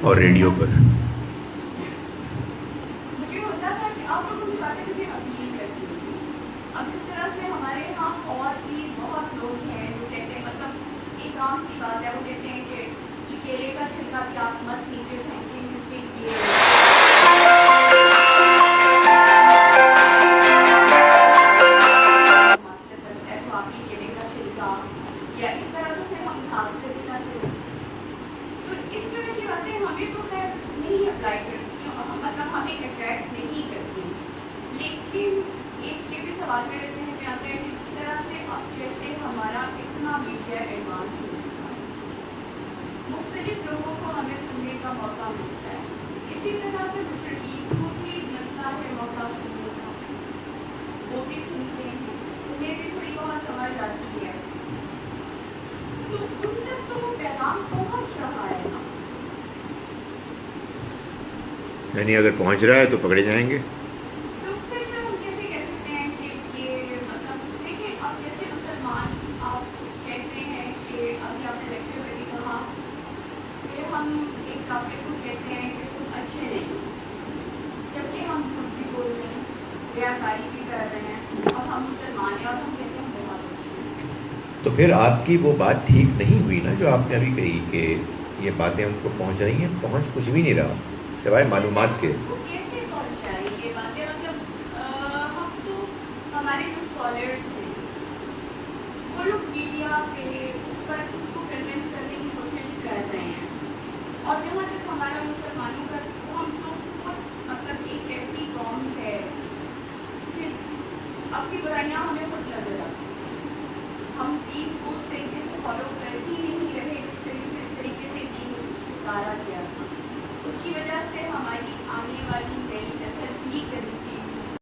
Speaker 1: اور ریڈیو پر
Speaker 3: مجھے ہوتا تھا کہ آپ لوگوں کی باتیں مجھے اپیل کرتی تھی. اب جس طرح سے ہمارے یہاں اور بھی بہت لوگ ہیں جو کہتے ہیں، مطلب ایک عام سی بات ہے، وہ کہتے ہیں کہ جو کیلے کا چھلکا بھی آپ مت نیچے پھینکیں کیونکہ یہ مسئلہ کرتا ہے، تو آپ یہ کیلے کا چھلکا یا اس طرح تو پھر ہم گھاس پہ بھی نہ چلیں. تو اس طرح کی باتیں ہمیں تو خیر نہیں اپلائی کرتی، مطلب ہمیں اٹریکٹ نہیں کرتی. لیکن ایک یہ بھی سوال میرے ذہن میں آتا ہے کہ اس طرح سے اب جیسے ہمارا اتنا میڈیا ایڈوانس ہو چکا ہے، مختلف لوگوں کو ہمیں سننے کا موقع ملتا ہے، اسی طرح سے مشرقین کو بھی ملتا ہے موقع سننے کا، وہ بھی سنتے ہیں، انہیں بھی تھوڑی بہت سمجھ آتی ہے، تو ان تک تو وہ پیغام پہنچ رہا ہے نا.
Speaker 1: یعنی اگر پہنچ رہا ہے تو پکڑے جائیں گے.
Speaker 3: تو پھر سر ہم کیسے کہہ سکتے ہیں کہ یہ مطلب دیکھیں، اب جیسے مسلمان آپ کہتے ہیں کہ ابھی آپ نے لیکچر میں بھی کہا کہ ہم ایک کافر کو کہتے ہیں کہ تم اچھے نہیں، جبکہ ہم جھوٹ بھی بول رہے ہیں، ریاکاری بھی کر رہے ہیں، اور ہم مسلمان ہیں اور ہم کہتے ہیں ہم بہت اچھے ہیں.
Speaker 1: تو پھر آپ کی وہ بات ٹھیک نہیں ہوئی نا جو آپ نے ابھی کہی کہ یہ باتیں ان کو پہنچ رہی ہیں. پہنچ کچھ بھی نہیں رہا سوائے معلومات کے.
Speaker 3: وہ کیسے پہنچائی یہ باتیں؟ مطلب ہم تو ہمارے جو اسکالرس ہیں وہ لوگ میڈیا پہ اس پر خود کو کنونس کرنے کی کوشش کر رہے ہیں، اور جہاں تک ہمارا مسلمانوں کا، تو ہم تو بہت مطلب ایک ایسی قوم ہے اپنی برائیاں ہمیں خود نظر آتی ہیں. ہم دین کو اس طریقے سے فالو کر ہی نہیں رہے جس طریقے سے دین اتارا گیا تھا. اس کی وجہ سے ہماری آنے والی نئی نسل بھی کرنی